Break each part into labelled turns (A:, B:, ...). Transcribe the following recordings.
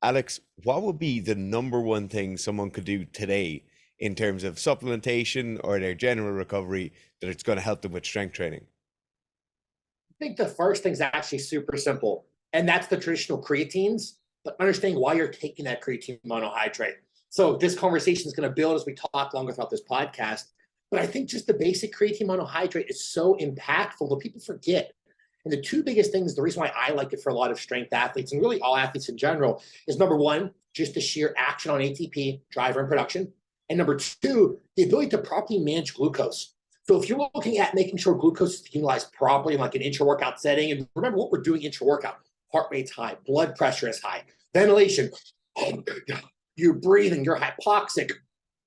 A: Alex, what would be the number one thing someone could do today in terms of supplementation or their general recovery that it's going to help them with strength training?
B: I think the first thing is actually super simple, and that's the traditional creatines, but understanding why you're taking that creatine monohydrate. So this conversation is going to build as we talk longer throughout this podcast. But I think just the basic creatine monohydrate is so impactful that people forget. And the two biggest things, the reason why I like it for a lot of strength athletes and really all athletes in general, is number one, just the sheer action on ATP, driver and production. And number two, the ability to properly manage glucose. So if you're looking at making sure glucose is utilized properly in like an intra-workout setting, and remember what we're doing intra-workout, heart rate's high, blood pressure is high, ventilation, you're breathing, you're hypoxic.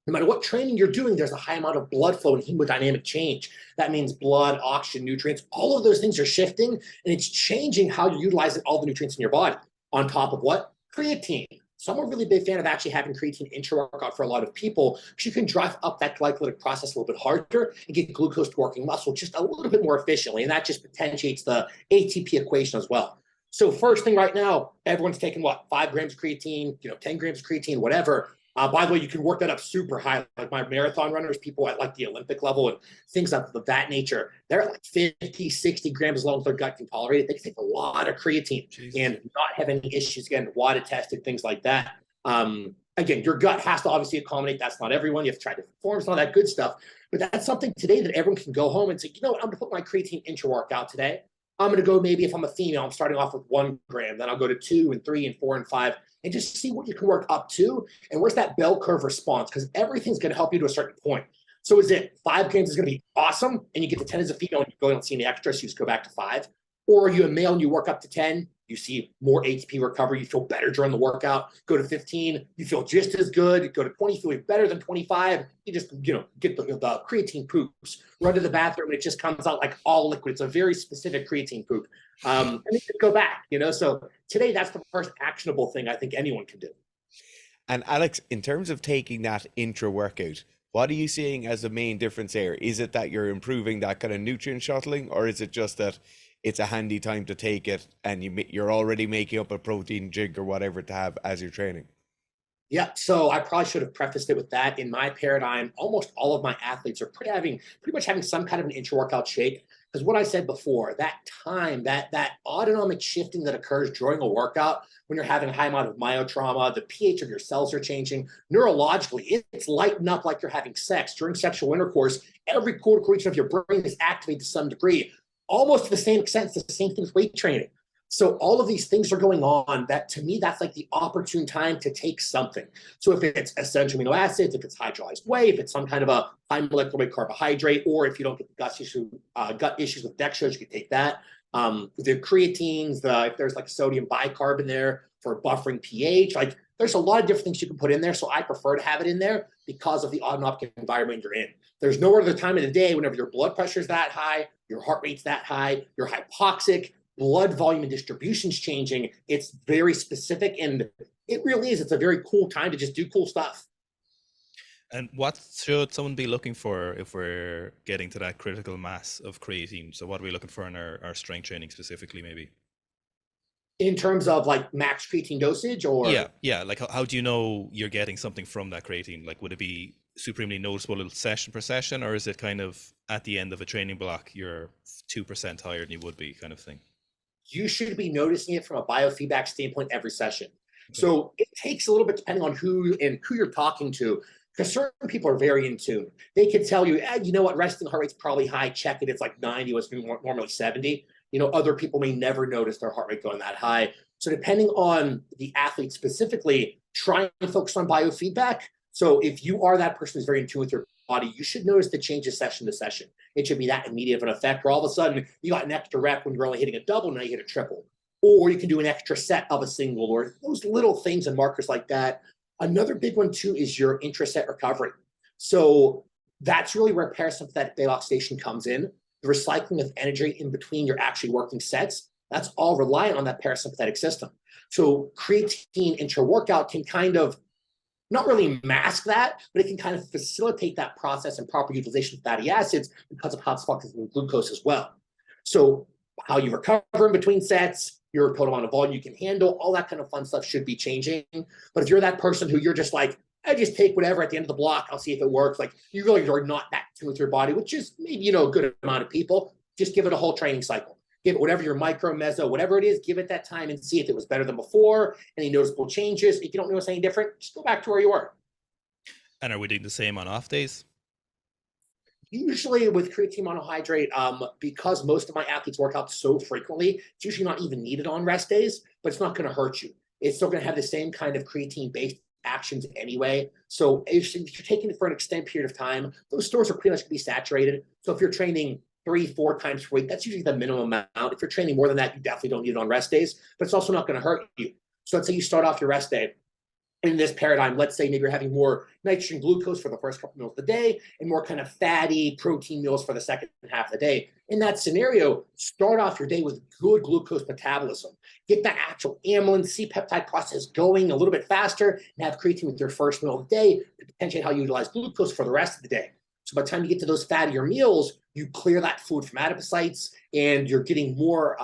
B: No matter what training you're doing, there's a high amount of blood flow and hemodynamic change. That means blood, oxygen, nutrients, all of those things are shifting, and it's changing how you're utilizing all the nutrients in your body. On top of what? Creatine. So I'm a really big fan of actually having creatine intra-workout for a lot of people, because you can drive up that glycolytic process a little bit harder and get glucose to working muscle just a little bit more efficiently. And that just potentiates the ATP equation as well. So first thing right now, everyone's taking what, 5 grams of creatine, 10 grams of creatine, whatever. By the way, you can work that up super high. Like my marathon runners, people at like the Olympic level and things of that nature, they're at like 50, 60 grams as long as their gut can tolerate it. They can take a lot of creatine and not have any issues, again, water tested, things like that. Again, your gut has to obviously accommodate. That's not everyone. You have to try different forms, all that good stuff. But that's something today that everyone can go home and say, you know what, I'm going to put my creatine intra-workout today. I'm going to go, maybe if I'm a female, I'm starting off with 1 gram, then I'll go to 2 and 3 and 4 and 5, and just see what you can work up to and where's that bell curve response, because everything's going to help you to a certain point. So is it 5 grams is going to be awesome and you get to 10 as a female and you go and don't see any extra, so you just go back to 5? Or are you a male and you work up to 10, you see more ATP recovery, you feel better during the workout, go to 15, you feel just as good, go to 20, you feel better than 25, you just, get the creatine poops, run to the bathroom, and it just comes out like all liquid. It's a very specific creatine poop. And then you go back, so today that's the first actionable thing I think anyone can do.
A: And Alex, in terms of taking that intra workout, what are you seeing as the main difference there? Is it that you're improving that kind of nutrient shuttling, or is it just that it's a handy time to take it and you're already making up a protein jig or whatever to have as you're training?
B: Yeah, so I probably should have prefaced it with that. In my paradigm, almost all of my athletes are pretty much having some kind of an intra-workout shake. Because what I said before, that time, that autonomic shifting that occurs during a workout when you're having a high amount of myotrauma, the pH of your cells are changing. Neurologically, it's lighting up like you're having sex. During sexual intercourse, every cortical region of your brain is activated to some degree. Almost to the same extent, it's the same thing with weight training. So all of these things are going on that, to me, that's like the opportune time to take something. So if it's essential amino acids, if it's hydrolyzed whey, if it's some kind of a high molecular weight carbohydrate, or if you don't get the gut issues with dextrose, you can take that. The creatines, if there's like sodium bicarb in there for buffering pH, like there's a lot of different things you can put in there. So I prefer to have it in there because of the autonomic environment you're in. There's no other time of the day whenever your blood pressure is that high, your heart rate's that high, you're hypoxic, blood volume and distribution's changing. It's very specific, and it really is. It's a very cool time to just do cool stuff.
C: And what should someone be looking for if we're getting to that critical mass of creatine? So what are we looking for in our strength training specifically, maybe?
B: In terms of like max creatine dosage, or?
C: Yeah. Like how do you know you're getting something from that creatine? Like, would it be supremely noticeable session per session, or is it kind of at the end of a training block, you're 2% higher than you would be, kind of thing?
B: You should be noticing it from a biofeedback standpoint every session. Okay. So it takes a little bit depending on who you're talking to, because certain people are very in tune. They could tell you, you know what, resting heart rate's probably high, check it, it's like 90, it's normally 70. Other people may never notice their heart rate going that high. So depending on the athlete specifically, try and focus on biofeedback. So if you are that person who's very in tune with your body, you should notice the changes session to session. It should be that immediate of an effect, or all of a sudden you got an extra rep when you're only hitting a double, now you hit a triple. Or you can do an extra set of a single, or those little things and markers like that. Another big one too is your intra-set recovery. So that's really where parasympathetic beta oxidation comes in. The recycling of energy in between your actually working sets, that's all reliant on that parasympathetic system. So creatine intra-workout can kind of not really mask that, but it can kind of facilitate that process and proper utilization of fatty acids because of how it's functioning with glucose as well. So how you recover in between sets, your total amount of volume you can handle, all that kind of fun stuff should be changing. But if you're that person who you're just like, I just take whatever at the end of the block, I'll see if it works. Like you really are not that tuned with your body, which is maybe, you know, a good amount of people. Just give it a whole training cycle. Give it whatever your micro, meso, whatever it is, give it that time and see if it was better than before, any noticeable changes. If you don't notice any different, just go back to where you were.
C: And are we doing the same on off days?
B: Usually with creatine monohydrate, because most of my athletes work out so frequently, it's usually not even needed on rest days, but it's not going to hurt you. It's still going to have the same kind of creatine-based actions anyway. So if you're taking it for an extended period of time, those stores are pretty much going to be saturated. So if you're training 3-4 times per week, that's usually the minimum amount. If you're training more than that, you definitely don't need it on rest days, but it's also not going to hurt you. So let's say you start off your rest day. In this paradigm, let's say maybe you're having more nitrogen glucose for the first couple meals of the day and more kind of fatty protein meals for the second half of the day. In that scenario, start off your day with good glucose metabolism. Get that actual amylin C-peptide process going a little bit faster and have creatine with your first meal of the day to potentiate how you utilize glucose for the rest of the day. So by the time you get to those fattier meals, you clear that food from adipocytes and you're getting more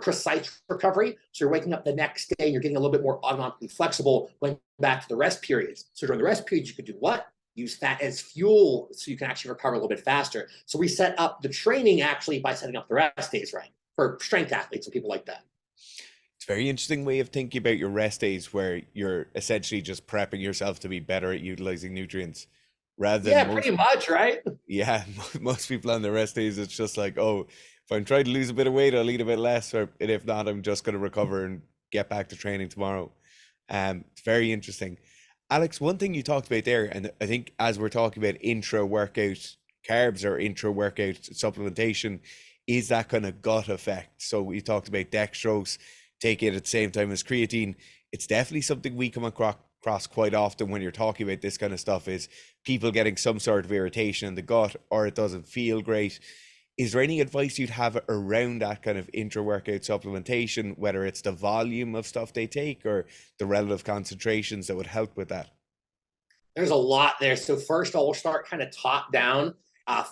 B: precise recovery. So you're waking up the next day and you're getting a little bit more autonomically flexible going back to the rest periods. So during the rest periods, you could do what? Use fat as fuel so you can actually recover a little bit faster. So we set up the training actually by setting up the rest days right for strength athletes and people like that.
A: It's a very interesting way of thinking about your rest days where you're essentially just prepping yourself to be better at utilizing nutrients rather than
B: pretty much, right?
A: Yeah, most people on their rest days, it's just like, oh, if I'm trying to lose a bit of weight, I'll eat a bit less, or if not, I'm just going to recover and get back to training tomorrow. It's very interesting. Alex, one thing you talked about there, and I think as we're talking about intra-workout carbs or intra-workout supplementation, is that kind of gut effect. So we talked about dextrose, take it at the same time as creatine. It's definitely something we come across quite often when you're talking about this kind of stuff, is people getting some sort of irritation in the gut or it doesn't feel great. Is there any advice you'd have around that kind of intra-workout supplementation, whether it's the volume of stuff they take or the relative concentrations that would help with that?
B: There's a lot there. So first of all, we'll start kind of top down.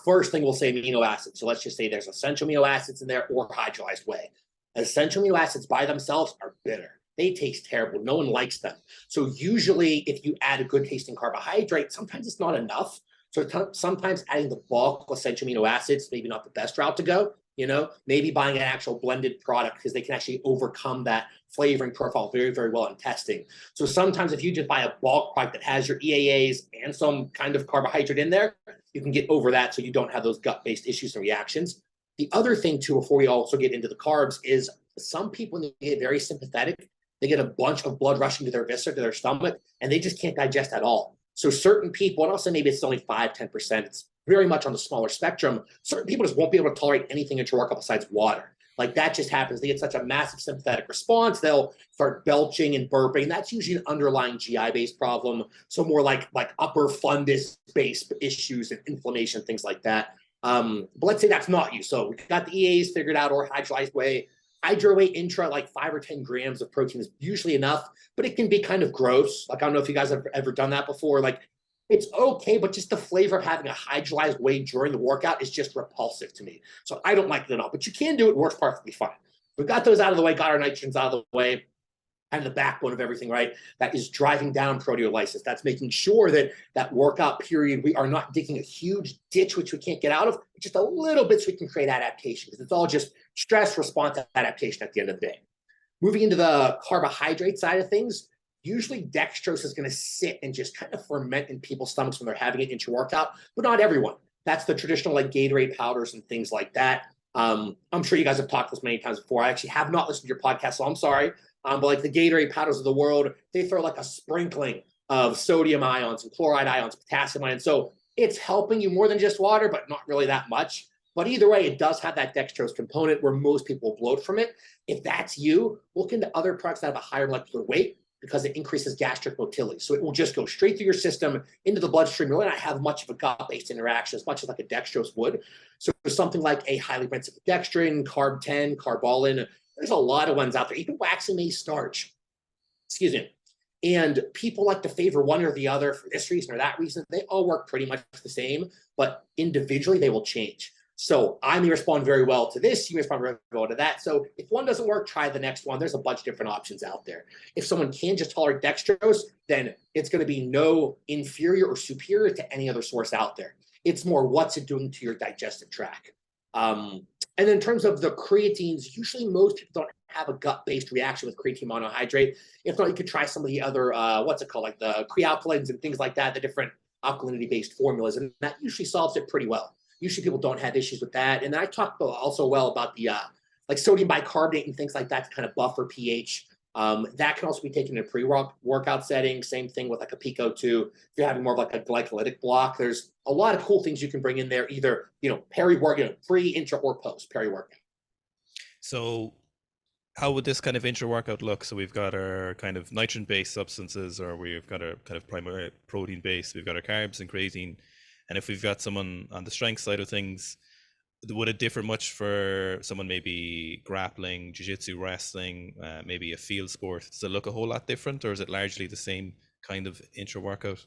B: First thing we'll say amino acids. So let's just say there's essential amino acids in there or hydrolyzed whey. Essential amino acids by themselves are bitter. They taste terrible. No one likes them. So usually if you add a good tasting carbohydrate, sometimes it's not enough. So sometimes adding the bulk essential amino acids, maybe not the best route to go, you know, maybe buying an actual blended product because they can actually overcome that flavoring profile very, very well in testing. So sometimes if you just buy a bulk product that has your EAAs and some kind of carbohydrate in there, you can get over that so you don't have those gut-based issues and reactions. The other thing too, before we also get into the carbs, is some people, when they get very sympathetic, they get a bunch of blood rushing to their viscera, to their stomach, and they just can't digest at all. So certain people, and I'll say maybe it's only 5-10%, it's very much on the smaller spectrum. Certain people just won't be able to tolerate anything intra-workout besides water. Like that just happens. They get such a massive sympathetic response, they'll start belching and burping. And that's usually an underlying GI-based problem. So more like upper fundus-based issues and inflammation, things like that. But let's say that's not you. So we got the EAs figured out, or hydrolyzed whey. Hydro whey intra, like 5 or 10 grams of protein is usually enough, but it can be kind of gross. Like, I don't know if you guys have ever done that before. Like, it's okay, but just the flavor of having a hydrolyzed whey during the workout is just repulsive to me. So I don't like it at all, but you can do it. Works perfectly fine. We got those out of the way, got our nitrogens out of the way, and the backbone of everything, right? That is driving down proteolysis. That's making sure that that workout period, we are not digging a huge ditch, which we can't get out of, just a little bit so we can create adaptation, because it's all just stress response adaptation at the end of the day. Moving into the carbohydrate side of things, usually dextrose is going to sit and just kind of ferment in people's stomachs when they're having it intra-workout, but not everyone. That's the traditional like Gatorade powders and things like that. I'm sure you guys have talked this many times before. I actually have not listened to your podcast, so I'm sorry. But like the Gatorade powders of the world, they throw like a sprinkling of sodium ions and chloride ions, potassium ions. So it's helping you more than just water, but not really that much. But either way, it does have that dextrose component where most people bloat from it. If that's you, look into other products that have a higher molecular weight, because it increases gastric motility. So it will just go straight through your system into the bloodstream. You'll not have much of a gut-based interaction as much as like a dextrose would. So something like a highly reduced dextrin, carb 10, carbolin, there's a lot of ones out there, even waxy maize starch, excuse me. And people like to favor one or the other for this reason or that reason. They all work pretty much the same, but individually they will change. So I may respond very well to this, you may respond very well to that. So if one doesn't work, try the next one. There's a bunch of different options out there. If someone can just tolerate dextrose, then it's going to be no inferior or superior to any other source out there. It's more what's it doing to your digestive tract. And in terms of the creatines, usually most people don't have a gut-based reaction with creatine monohydrate. If not, you could try some of the other, what's it called, like the crealkalines and things like that, the different alkalinity-based formulas, and that usually solves it pretty well. Usually people don't have issues with that. And then I talked also well about the like sodium bicarbonate and things like that to kind of buffer pH. That can also be taken in a pre-workout setting. Same thing with like a Pico-2. If you're having more of like a glycolytic block, there's a lot of cool things you can bring in there, either, peri-workout, pre, intra, or post peri-workout.
C: So how would this kind of intra-workout look? So we've got our kind of nitrogen-based substances, or we've got our kind of primary protein-based, we've got our carbs and creatine. And if we've got someone on the strength side of things, would it differ much for someone maybe grappling, jiu-jitsu, wrestling, maybe a field sport? Does it look a whole lot different, or is it largely the same kind of intra-workout?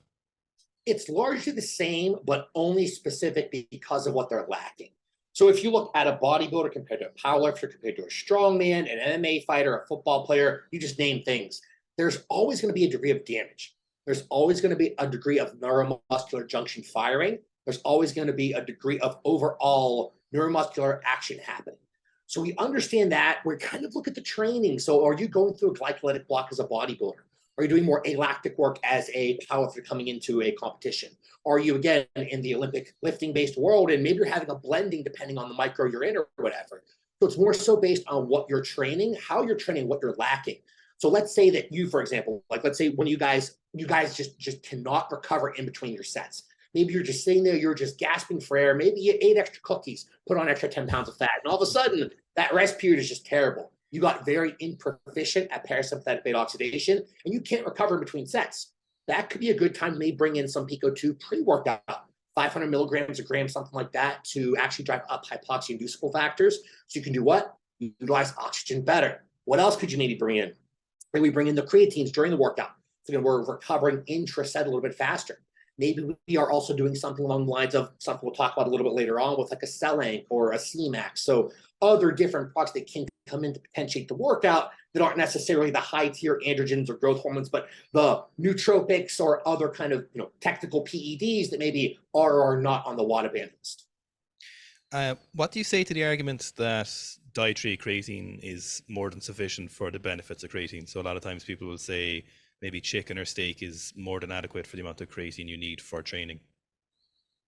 B: It's largely the same, but only specific because of what they're lacking. So if you look at a bodybuilder compared to a powerlifter, compared to a strongman, an MMA fighter, a football player, you just name things, there's always going to be a degree of damage. There's always going to be a degree of neuromuscular junction firing. There's always going to be a degree of overall neuromuscular action happening. So we understand that. We kind of look at the training. So are you going through a glycolytic block as a bodybuilder? Are you doing more alactic work as a powerlifter coming into a competition? Are you, again, in the Olympic lifting-based world, and maybe you're having a blending depending on the micro you're in or whatever? So it's more so based on what you're training, how you're training, what you're lacking. So let's say that you, for example, like let's say when you guys just cannot recover in between your sets. Maybe you're just sitting there, you're just gasping for air. Maybe you ate extra cookies, put on extra 10 pounds of fat, and all of a sudden that rest period is just terrible. You got very improficient at parasympathetic beta oxidation, and you can't recover in between sets. That could be a good time to maybe bring in some Pico-2 pre-workout, 500 milligrams a gram, something like that, to actually drive up hypoxia-inducible factors. So you can do what? Utilize oxygen better. What else could you maybe bring in? Maybe we bring in the creatines during the workout. So again, we're recovering intraset a little bit faster. Maybe we are also doing something along the lines of something we'll talk about a little bit later on with like a Celank or a C-Max. So other different products that can come in to potentiate the workout that aren't necessarily the high tier androgens or growth hormones, but the nootropics or other kind of technical PEDs that maybe are or are not on the WADA banned list.
C: What do you say to the argument that dietary creatine is more than sufficient for the benefits of creatine? So a lot of times people will say maybe chicken or steak is more than adequate for the amount of creatine you need for training.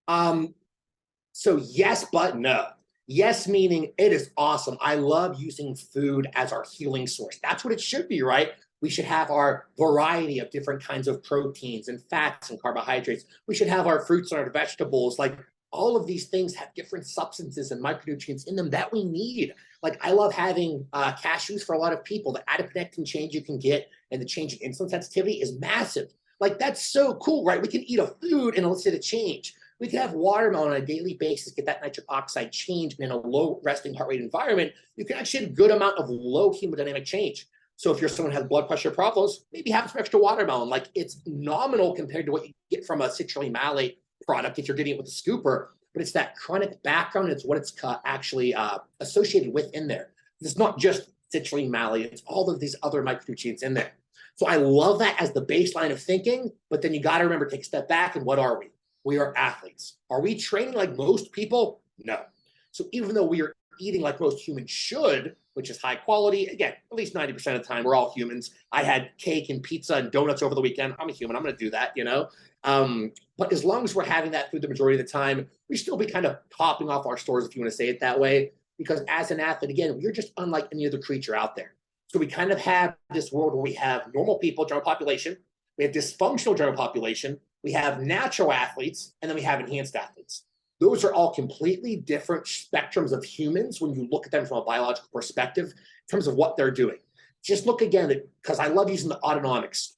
B: So yes, but no. Yes, meaning it is awesome. I love using food as our healing source. That's what it should be, right? We should have our variety of different kinds of proteins and fats and carbohydrates. We should have our fruits and our vegetables. Like all of these things have different substances and micronutrients in them that we need. Like I love having cashews for a lot of people. The adiponectin change you can get and the change in insulin sensitivity is massive. Like that's so cool, right? We can eat a food and elicit a change. We can have watermelon on a daily basis, get that nitric oxide change in a low resting heart rate environment. You can actually get a good amount of low hemodynamic change. So if you're someone who has blood pressure problems, maybe have some extra watermelon. Like it's nominal compared to what you get from a citrulline malate product if you're getting it with a scooper, but it's that chronic background. It's what it's actually associated with in there. It's not just citrulline malate, it's all of these other micronutrients in there. So I love that as the baseline of thinking, but then you got to remember, take a step back, and what are we? We are athletes. Are we training like most people? No. So even though we are eating like most humans should, which is high quality, again, at least 90% of the time, we're all humans. I had cake and pizza and donuts over the weekend. I'm a human. I'm going to do that, But as long as we're having that food the majority of the time, we still be kind of topping off our stores, if you want to say it that way, because as an athlete, again, we're just unlike any other creature out there. So we kind of have this world where we have normal people, general population, we have dysfunctional general population, we have natural athletes, and then we have enhanced athletes. Those are all completely different spectrums of humans when you look at them from a biological perspective in terms of what they're doing. Just look again, because I love using the autonomics.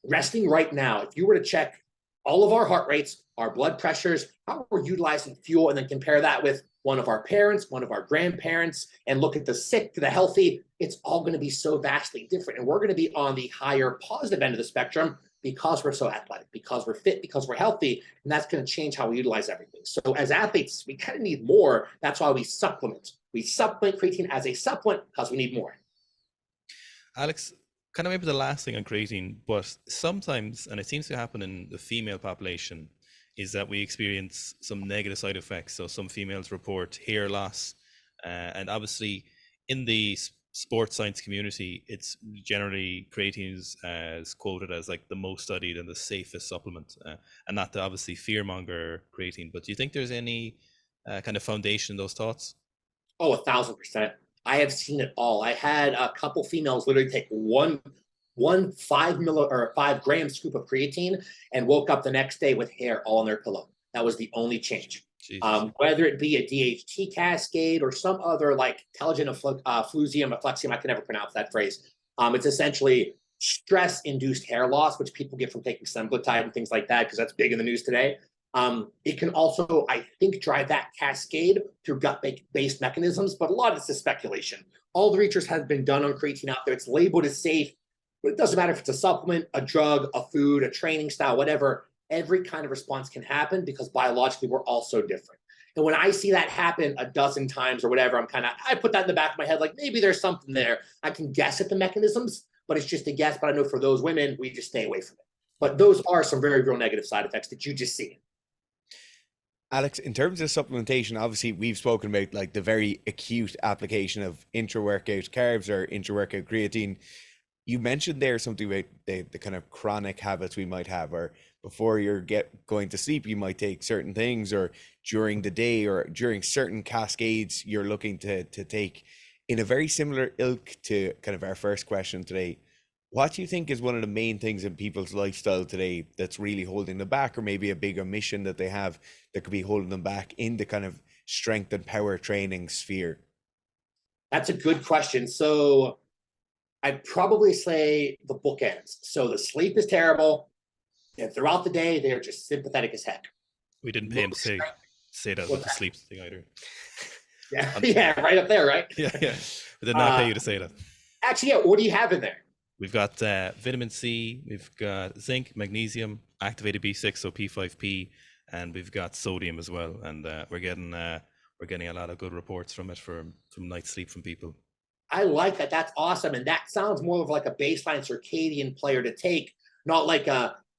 B: Resting right now, if you were to check all of our heart rates, our blood pressures, how we're utilizing fuel, and then compare that with one of our parents, one of our grandparents, and look at the sick, the healthy, it's all going to be so vastly different. And we're going to be on the higher positive end of the spectrum because we're so athletic, because we're fit, because we're healthy, and that's going to change how we utilize everything. So as athletes, we kind of need more. That's why we supplement. We supplement creatine as a supplement because we need more.
C: Alex, kind of maybe the last thing on creatine, but sometimes, and it seems to happen in the female population, is that we experience some negative side effects. So some females report hair loss, and obviously in the sports science community, it's generally creatine is quoted as like the most studied and the safest supplement, and not to obviously fearmonger creatine. But do you think there's any kind of foundation in those thoughts?
B: Oh, 1,000%. I have seen it all. I had a couple females literally take one 5 gram scoop of creatine and woke up the next day with hair all on their pillow. That was the only change. Whether it be a DHT cascade or some other like intelligent effluxium, I can never pronounce that phrase. It's essentially stress-induced hair loss, which people get from taking semaglutide and things like that, because that's big in the news today. It can also, I think, drive that cascade through gut-based mechanisms, but a lot of this is speculation. All the research has been done on creatine out there. It's labeled as safe, but it doesn't matter if it's a supplement, a drug, a food, a training style, whatever. Every kind of response can happen because biologically we're all so different. And when I see that happen a dozen times or whatever, I put that in the back of my head, like maybe there's something there. I can guess at the mechanisms, but it's just a guess. But I know for those women, we just stay away from it. But those are some very real negative side effects that you just see.
A: Alex, in terms of supplementation, obviously we've spoken about like the very acute application of intra-workout carbs or intra-workout creatine. You mentioned there something about the kind of chronic habits we might have, or before you're going to sleep, you might take certain things, or during the day or during certain cascades you're looking to take. In a very similar ilk to kind of our first question today, what do you think is one of the main things in people's lifestyle today that's really holding them back, or maybe a big omission that they have that could be holding them back in the kind of strength and power training sphere?
B: That's a good question. So I'd probably say the bookends. So the sleep is terrible, and throughout the day, they're just sympathetic as heck.
C: We didn't pay him to say that with the sleep thing either.
B: Yeah, yeah, right up there, right?
C: Yeah. We did not pay you to say that.
B: Actually, yeah, what do you have in there?
C: We've got vitamin C, we've got zinc, magnesium, activated B6, so P5P, and we've got sodium as well. And we're getting a lot of good reports from it from night's sleep from people.
B: I like that. That's awesome. And that sounds more of like a baseline circadian player to take, not like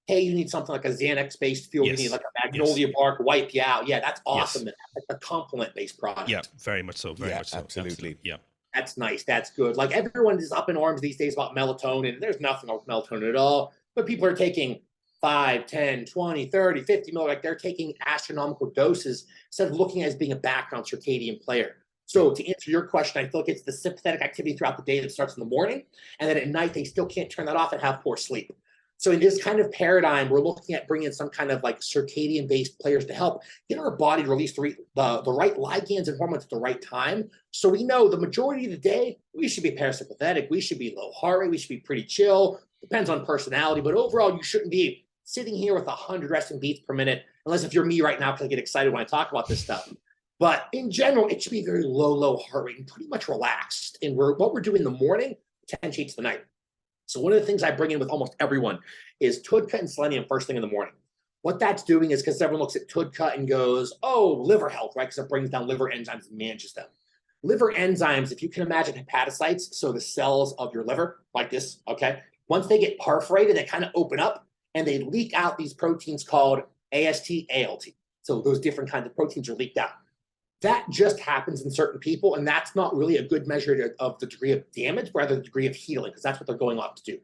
B: hey, you need something like a Xanax-based fuel.
C: Yes.
B: You need like a magnolia bark wipe you out. Yeah, that's awesome.
C: Yes.
B: That's like a complement-based product.
C: Yeah, very much so. Very much so.
A: Absolutely.
C: Yeah.
B: That's nice. That's good. Like everyone is up in arms these days about melatonin. There's nothing wrong with melatonin at all. But people are taking 5, 10, 20, 30, 50 mil. Like they're taking astronomical doses instead of looking at it as being a background circadian player. So to answer your question, I feel like it's the sympathetic activity throughout the day that starts in the morning. And then at night, they still can't turn that off and have poor sleep. So in this kind of paradigm, we're looking at bringing some kind of like circadian-based players to help get our body to release the right ligands and hormones at the right time. So we know the majority of the day, we should be parasympathetic. We should be low heart rate. We should be pretty chill. Depends on personality. But overall, you shouldn't be sitting here with 100 resting beats per minute, unless if you're me right now, because I get excited when I talk about this stuff. But in general, it should be very low heart rate and pretty much relaxed. And what we're doing in the morning potentiates the night. So one of the things I bring in with almost everyone is TUDCA and selenium first thing in the morning. What that's doing is because everyone looks at TUDCA and goes, oh, liver health, right? Because it brings down liver enzymes and manages them. Liver enzymes, if you can imagine hepatocytes, so the cells of your liver, like this, okay? Once they get perforated, they kind of open up and they leak out these proteins called AST, ALT. So those different kinds of proteins are leaked out. That just happens in certain people, and that's not really a good measure of the degree of damage, rather the degree of healing, because that's what they're going off to do.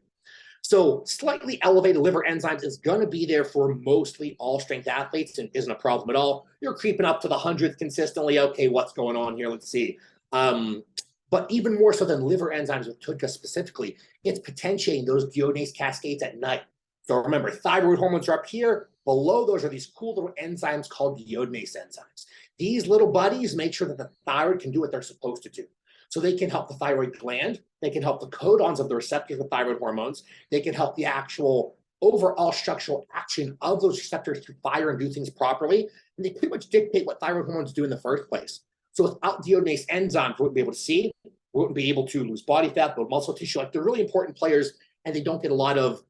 B: So slightly elevated liver enzymes is going to be there for mostly all strength athletes and isn't a problem at all. You're creeping up to the 100th consistently. Okay, what's going on here? Let's see. But even more so than liver enzymes with TUDCA specifically, it's potentiating those deodanase cascades at night. So remember, thyroid hormones are up here. Below those are these cool little enzymes called deodanase enzymes. These little buddies make sure that the thyroid can do what they're supposed to do. So they can help the thyroid gland. They can help the codons of the receptors of thyroid hormones. They can help the actual overall structural action of those receptors to fire and do things properly. And they pretty much dictate what thyroid hormones do in the first place. So without deodanase enzymes, we wouldn't be able to see, we wouldn't be able to lose body fat, build muscle tissue. Like they're really important players and they don't get a lot of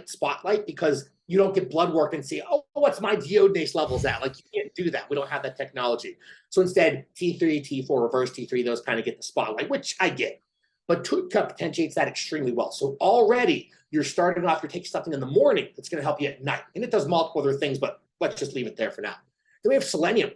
B: spotlight, because you don't get blood work and see, oh, what's my deodanase levels at? Like, you can't do that. We don't have that technology. So instead, T3, T4, reverse T3, those kind of get the spotlight, which I get. But TUDCA potentiates that extremely well. So already you're starting off, you're taking something in the morning that's going to help you at night. And it does multiple other things, but let's just leave it there for now. Then we have selenium.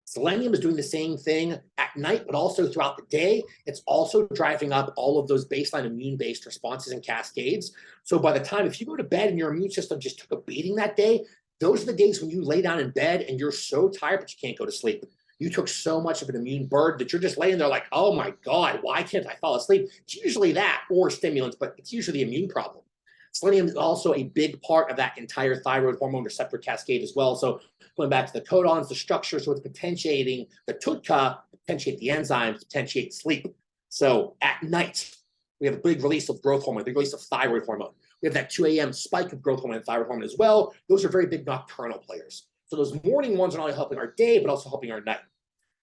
B: Selenium is doing the same thing at night, but also throughout the day. It's also driving up all of those baseline immune-based responses and cascades. So by the time, if you go to bed and your immune system just took a beating that day, those are the days when you lay down in bed and you're so tired, but you can't go to sleep. You took so much of an immune burden that you're just laying there like, oh my God, why can't I fall asleep? It's usually that or stimulants, but it's usually the immune problem. Selenium is also a big part of that entire thyroid hormone receptor cascade as well. So going back to the codons, the structure, so it's potentiating the TUDCA, potentiate the enzymes, potentiate sleep. So at night, we have a big release of growth hormone, big release of thyroid hormone. We have that 2 a.m. spike of growth hormone and thyroid hormone as well. Those are very big nocturnal players. So those morning ones are not only helping our day, but also helping our night.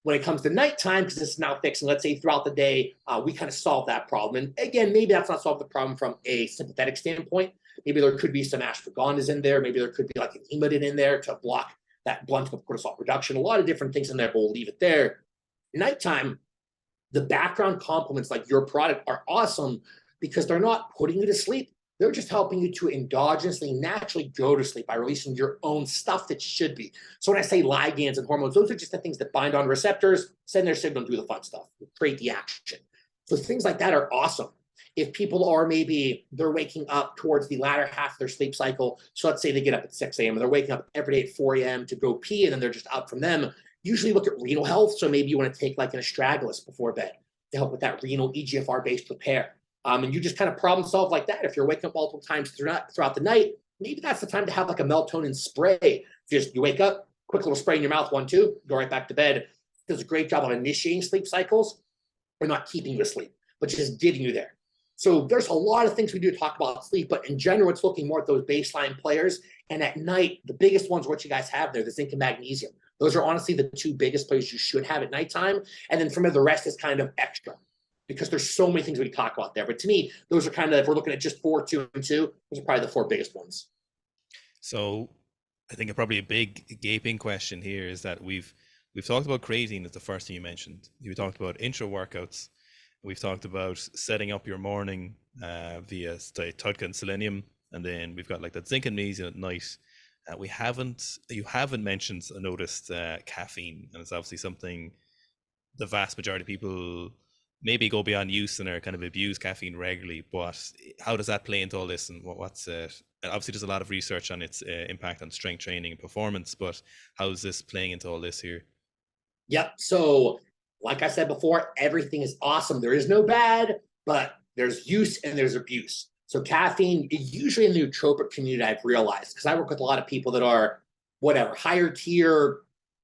B: When it comes to nighttime, because this is now fixed, and let's say throughout the day, we kind of solve that problem. And again, maybe that's not solving the problem from a sympathetic standpoint. Maybe there could be some ashwagandhas in there. Maybe there could be like an emodin in there to block that blunting of cortisol production. A lot of different things in there, but we'll leave it there. Nighttime, the background complements like your product are awesome because they're not putting you to sleep. They're just helping you to endogenously, naturally go to sleep by releasing your own stuff that should be. So when I say ligands and hormones, those are just the things that bind on receptors, send their signal, and do the fun stuff, create the action. So things like that are awesome. If people are maybe they're waking up towards the latter half of their sleep cycle, so let's say they get up at 6 a.m. and they're waking up every day at 4 a.m. to go pee, and then they're just up from them, usually look at renal health. So maybe you want to take like an astragalus before bed to help with that renal EGFR-based repair. And you just kind of problem solve like that. If you're waking up multiple times throughout the night, maybe that's the time to have like a melatonin spray. Just you wake up, quick little spray in your mouth, 1, 2, go right back to bed. It does a great job of initiating sleep cycles. We're not keeping you asleep, but just getting you there. So there's a lot of things we do to talk about sleep, but in general, it's looking more at those baseline players. And at night, the biggest ones, what you guys have there, the zinc and magnesium. Those are honestly the 2 biggest players you should have at nighttime. And then from there, the rest is kind of extra, because there's so many things we can talk about there. But to me, those are kind of, if we're looking at just 4, 2, and 2, those are probably the 4 biggest ones.
C: So I think probably a big gaping question here is that we've talked about creatine as the first thing you mentioned. We talked about intra-workouts. We've talked about setting up your morning via TUDCA and selenium. And then we've got like that zinc and magnesium at night. You haven't mentioned, I noticed, caffeine. And it's obviously something the vast majority of people maybe go beyond use and are kind of abuse caffeine regularly, but how does that play into all this, and what's obviously there's a lot of research on its impact on strength training and performance, but how is this playing into all this here?
B: Yep. So like I said before, everything is awesome. There is no bad, but there's use and there's abuse. So caffeine, usually in the nootropic community, I've realized, because I work with a lot of people that are whatever, higher tier,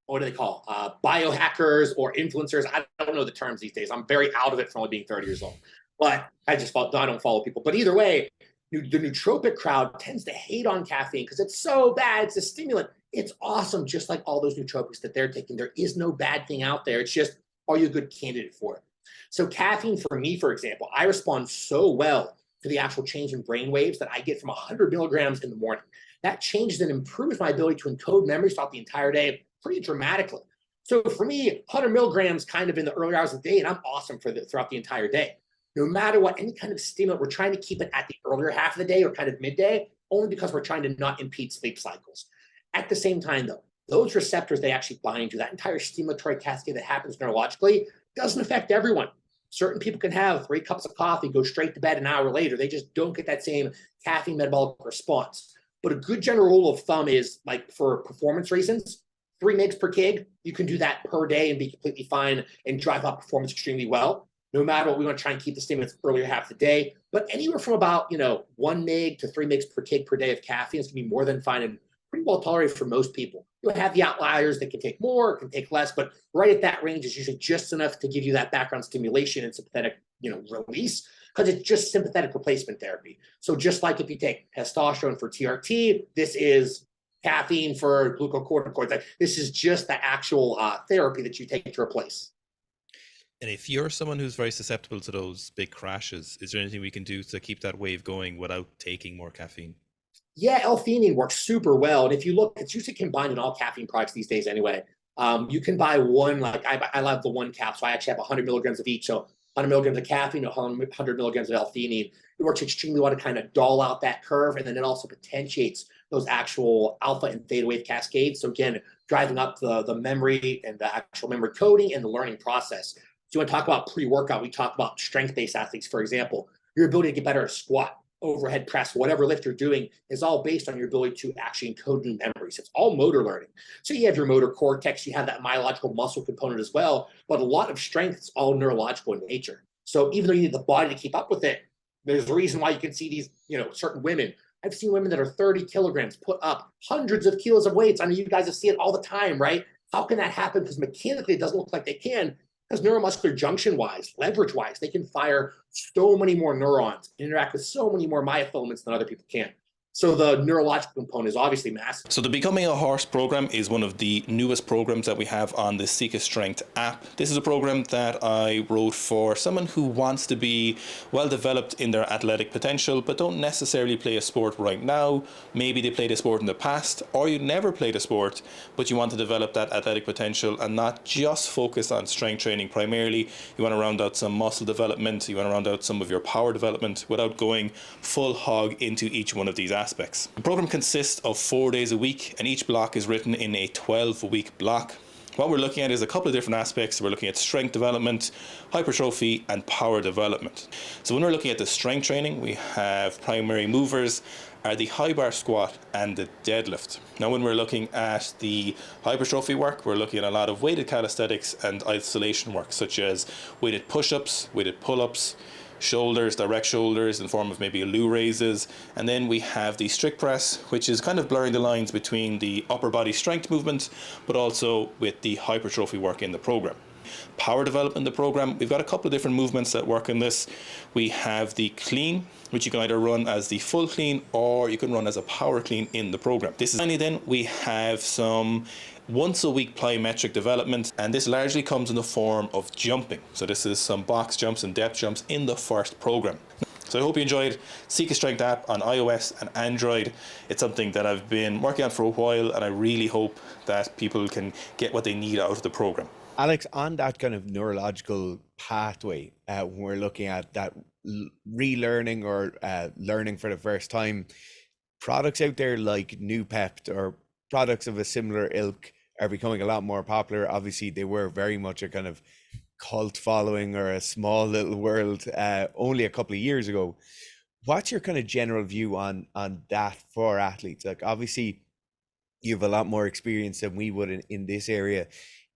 B: what do they call, biohackers or influencers. I don't know the terms these days. I'm very out of it from only being 30 years old. But I don't follow people. But either way, the nootropic crowd tends to hate on caffeine because it's so bad. It's a stimulant. It's awesome, just like all those nootropics that they're taking. There is no bad thing out there. It's just, are you a good candidate for it? So caffeine for me, for example, I respond so well to the actual change in brain waves that I get from 100 milligrams in the morning. That changes and improves my ability to encode memories throughout the entire day pretty dramatically. So for me, 100 milligrams kind of in the early hours of the day, and I'm awesome throughout the entire day. No matter what, any kind of stimulant, we're trying to keep it at the earlier half of the day or kind of midday, only because we're trying to not impede sleep cycles. At the same time, though, those receptors they actually bind to, that entire stimulatory cascade that happens neurologically, doesn't affect everyone. Certain people can have 3 cups of coffee, go straight to bed an hour later. They just don't get that same caffeine metabolic response. But a good general rule of thumb is, like, for performance reasons, 3 mg per kg, you can do that per day and be completely fine and drive up performance extremely well. No matter what, we want to try and keep the stimulants earlier half of the day. But anywhere from about 1 mg to 3 mg per kg per day of caffeine is going to be more than fine and pretty well tolerated for most people. You'll have the outliers that can take more, can take less, but right at that range is usually just enough to give you that background stimulation and sympathetic release, because it's just sympathetic replacement therapy. So just like if you take testosterone for TRT, this is caffeine for glucocorticoids. This is just the actual therapy that you take to replace.
C: And if you're someone who's very susceptible to those big crashes, is there anything we can do to keep that wave going without taking more caffeine?
B: Yeah, L-theanine works super well. And if you look, it's usually combined in all caffeine products these days anyway. You can buy one, like I love the one cap, so I actually have 100 milligrams of each. So 100 milligrams of caffeine, 100 milligrams of L-theanine. It works extremely well to kind of dull out that curve, and then it also potentiates those actual alpha and theta wave cascades. So again, driving up the memory and the actual memory coding and the learning process. So you want to talk about pre-workout, we talk about strength-based athletes, for example. Your ability to get better at squat, overhead press, whatever lift you're doing is all based on your ability to actually encode new memories. It's all motor learning. So you have your motor cortex, you have that myological muscle component as well, but a lot of strength is all neurological in nature. So even though you need the body to keep up with it, there's a reason why you can see these, certain women. I've seen women that are 30 kilograms put up hundreds of kilos of weights. I mean, you guys see it all the time, right? How can that happen? Because mechanically it doesn't look like they can, because neuromuscular junction-wise, leverage-wise, they can fire so many more neurons, interact with so many more myofilaments than other people can. So the neurological component is obviously massive.
D: So the Becoming a Horse program is one of the newest programs that we have on the Sika Strength app. This is a program that I wrote for someone who wants to be well developed in their athletic potential, but don't necessarily play a sport right now. Maybe they played a sport in the past, or you never played a sport, but you want to develop that athletic potential and not just focus on strength training primarily. You want to round out some muscle development, you want to round out some of your power development without going full hog into each one of these aspects. The program consists of 4 days a week, and each block is written in a 12-week block. What we're looking at is a couple of different aspects. We're looking at strength development, hypertrophy, and power development. So when we're looking at the strength training, we have primary movers are the high bar squat and the deadlift. Now when we're looking at the hypertrophy work, we're looking at a lot of weighted calisthenics and isolation work, such as weighted push-ups, weighted pull-ups, shoulders, direct shoulders in form of maybe Lu raises, and then we have the strict press, which is kind of blurring the lines between the upper body strength movement but also with the hypertrophy work in the program. Power development in the program, we've got a couple of different movements that work in this. We have the clean, which you can either run as the full clean or you can run as a power clean in the program. This is finally then we have some once a week plyometric development, and this largely comes in the form of jumping. So this is some box jumps and depth jumps in the first program. So I hope you enjoyed Sika Strength App on iOS and Android. It's something that I've been working on for a while, and I really hope that people can get what they need out of the program.
A: Alex, on that kind of neurological pathway, when we're looking at that relearning or learning for the first time, products out there like Noopept or products of a similar ilk are becoming a lot more popular. Obviously, they were very much a kind of cult following or a small little world only a couple of years ago. What's your kind of general view on that for athletes? Like, obviously, you have a lot more experience than we would in this area.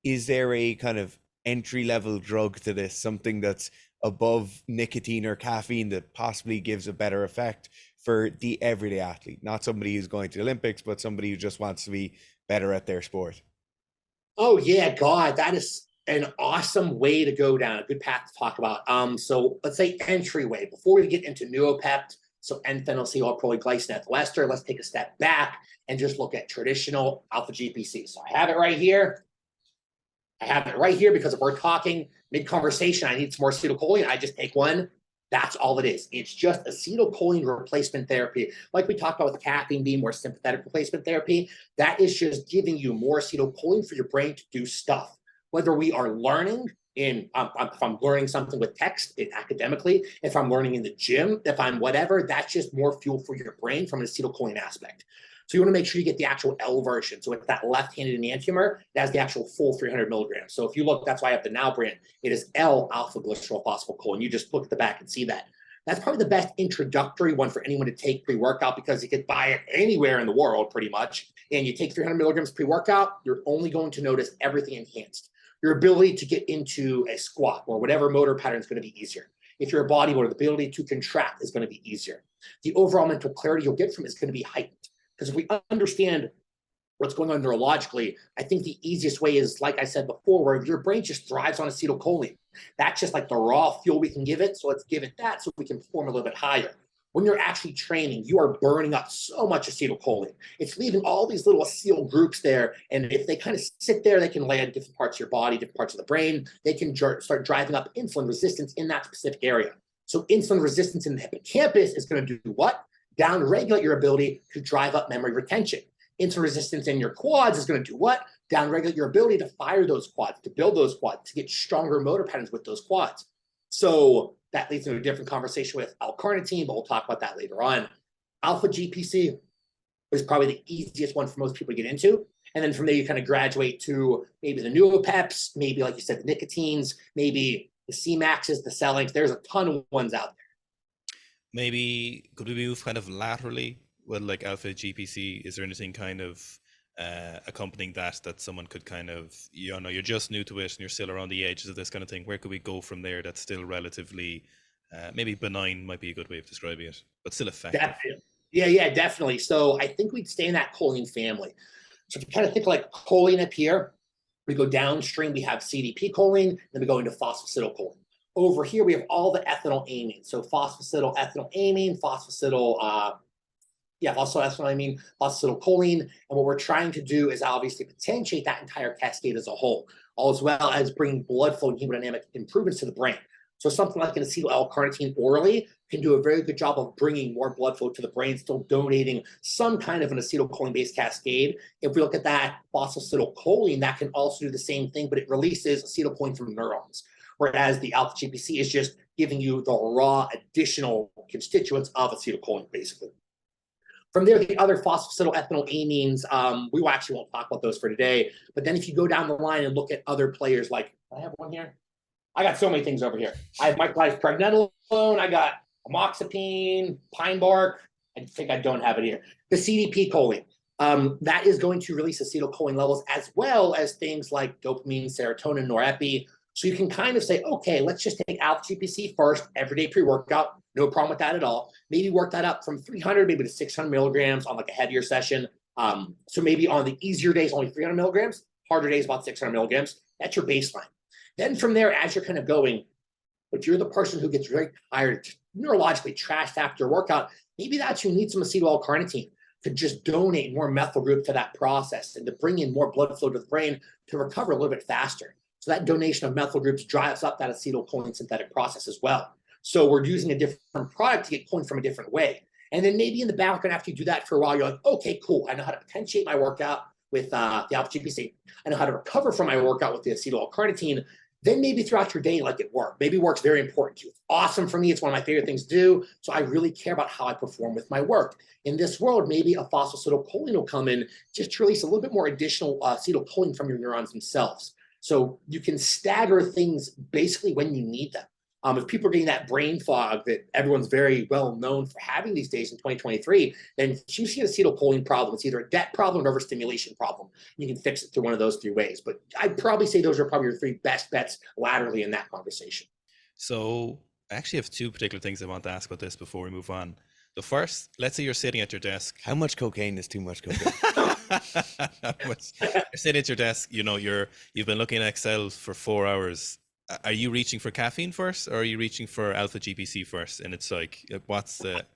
A: Is there a kind of entry-level drug to this, something that's above nicotine or caffeine that possibly gives a better effect for the everyday athlete? Not somebody who's going to the Olympics, but somebody who just wants to be better at their sport.
B: Oh yeah, God, that is an awesome way to go down, a good path to talk about. So let's say entryway, before we get into Noopept, so N-phenylacetylglycinate ester, let's take a step back and just look at traditional alpha GPC. So I have it right here. Because if we're talking mid-conversation, I need some more acetylcholine, I just take one. That's all it is. It's just acetylcholine replacement therapy. Like we talked about with caffeine being more sympathetic replacement therapy, that is just giving you more acetylcholine for your brain to do stuff. Whether we are learning if I'm learning something with text academically, if I'm learning in the gym, if I'm whatever, that's just more fuel for your brain from an acetylcholine aspect. So you want to make sure you get the actual L version. So it's that left-handed enantiomer, it has the actual full 300 milligrams. So if you look, that's why I have the Now brand. It is L-alpha glycerol phosphocholone. You just look at the back and see that. That's probably the best introductory one for anyone to take pre-workout, because you could buy it anywhere in the world pretty much. And you take 300 milligrams pre-workout, you're only going to notice everything enhanced. Your ability to get into a squat or whatever motor pattern is going to be easier. If you're a bodybuilder, the ability to contract is going to be easier. The overall mental clarity you'll get from it is going to be heightened. Because if we understand what's going on neurologically, I think the easiest way is, like I said before, where your brain just thrives on acetylcholine. That's just like the raw fuel we can give it. So let's give it that so we can perform a little bit higher. when you're actually training, you are burning up so much acetylcholine. It's leaving all these little acetyl groups there. And if they kind of sit there, they can land in different parts of your body, different parts of the brain. They can start driving up insulin resistance in that specific area. So insulin resistance in the hippocampus is going to do what? Downregulate your ability to drive up memory retention. Insulin resistance in your quads is going to do what? Downregulate your ability to fire those quads, to build those quads, to get stronger motor patterns with those quads. So that leads to a different conversation with L-Carnitine, but we'll talk about that later on. Alpha GPC is probably the easiest one for most people to get into. And then from there, you kind of graduate to maybe the Neuropeps, maybe, like you said, the nicotines, maybe the C-Maxes, the Cellings. There's a ton of ones out there.
C: Maybe could we move kind of laterally with like alpha GPC? Is there anything kind of accompanying that someone could kind of, you know, you're just new to it and you're still around the edges of this kind of thing? Where could we go from there that's still relatively, maybe benign might be a good way of describing it, but still effective?
B: Definitely. Yeah, definitely. So I think we'd stay in that choline family. So if you kind of think like choline up here, we go downstream, we have CDP choline, then we go into phosphacetylcholine. Over here, we have all the ethynylamine. So phosphacetylethylamine, phosphacetylcholine. And what we're trying to do is obviously potentiate that entire cascade as a whole, as well as bring blood flow and hemodynamic improvements to the brain. So something like an acetyl L-carnitine orally can do a very good job of bringing more blood flow to the brain, still donating some kind of an acetylcholine-based cascade. If we look at that phosphacetylcholine, that can also do the same thing, but it releases acetylcholine from neurons, whereas the alpha GPC is just giving you the raw additional constituents of acetylcholine, basically. From there, the other phosphacetylethylamines, we actually won't talk about those for today. But then if you go down the line and look at other players, like, I have one here. I got so many things over here. I have mycoplasma pregnenolone. I got amoxapine, pine bark. I think I don't have it here. The CDP choline. That is going to release acetylcholine levels as well as things like dopamine, serotonin, norepi. So you can kind of say, okay, let's just take alpha GPC first, everyday pre-workout. No problem with that at all. Maybe work that up from 300 maybe to 600 milligrams on like a heavier session. So maybe on the easier days, only 300 milligrams, harder days, about 600 milligrams. That's your baseline. Then from there, as you're kind of going, but you're the person who gets very tired, neurologically trashed after a workout, maybe that's you need some acetyl L-carnitine to just donate more methyl group to that process and to bring in more blood flow to the brain to recover a little bit faster. So that donation of methyl groups drives up that acetylcholine synthetic process as well. So we're using a different product to get choline from a different way. And then maybe in the background, after you do that for a while, you're like, okay, cool. I know how to potentiate my workout with the alpha GPC. I know how to recover from my workout with the acetyl L-carnitine. Then maybe throughout your day, like it work. Maybe work's very important to you. It's awesome for me. It's one of my favorite things to do. So I really care about how I perform with my work. In this world, maybe a phosphacetylcholine will come in just to release a little bit more additional acetylcholine from your neurons themselves. So you can stagger things basically when you need them. If people are getting that brain fog that everyone's very well known for having these days in 2023, then if you see an acetylcholine problem, it's either a debt problem or overstimulation problem. You can fix it through one of those three ways. But I'd probably say those are probably your three best bets laterally in that conversation.
C: So I actually have two particular things I want to ask about this before we move on. The first, let's say you're sitting at your desk.
A: How much cocaine is too much cocaine?
C: You're sitting at your desk, you know, you've been looking at Excel for 4 hours. Are you reaching for caffeine first, or are you reaching for alpha GPC first? And it's like, what's the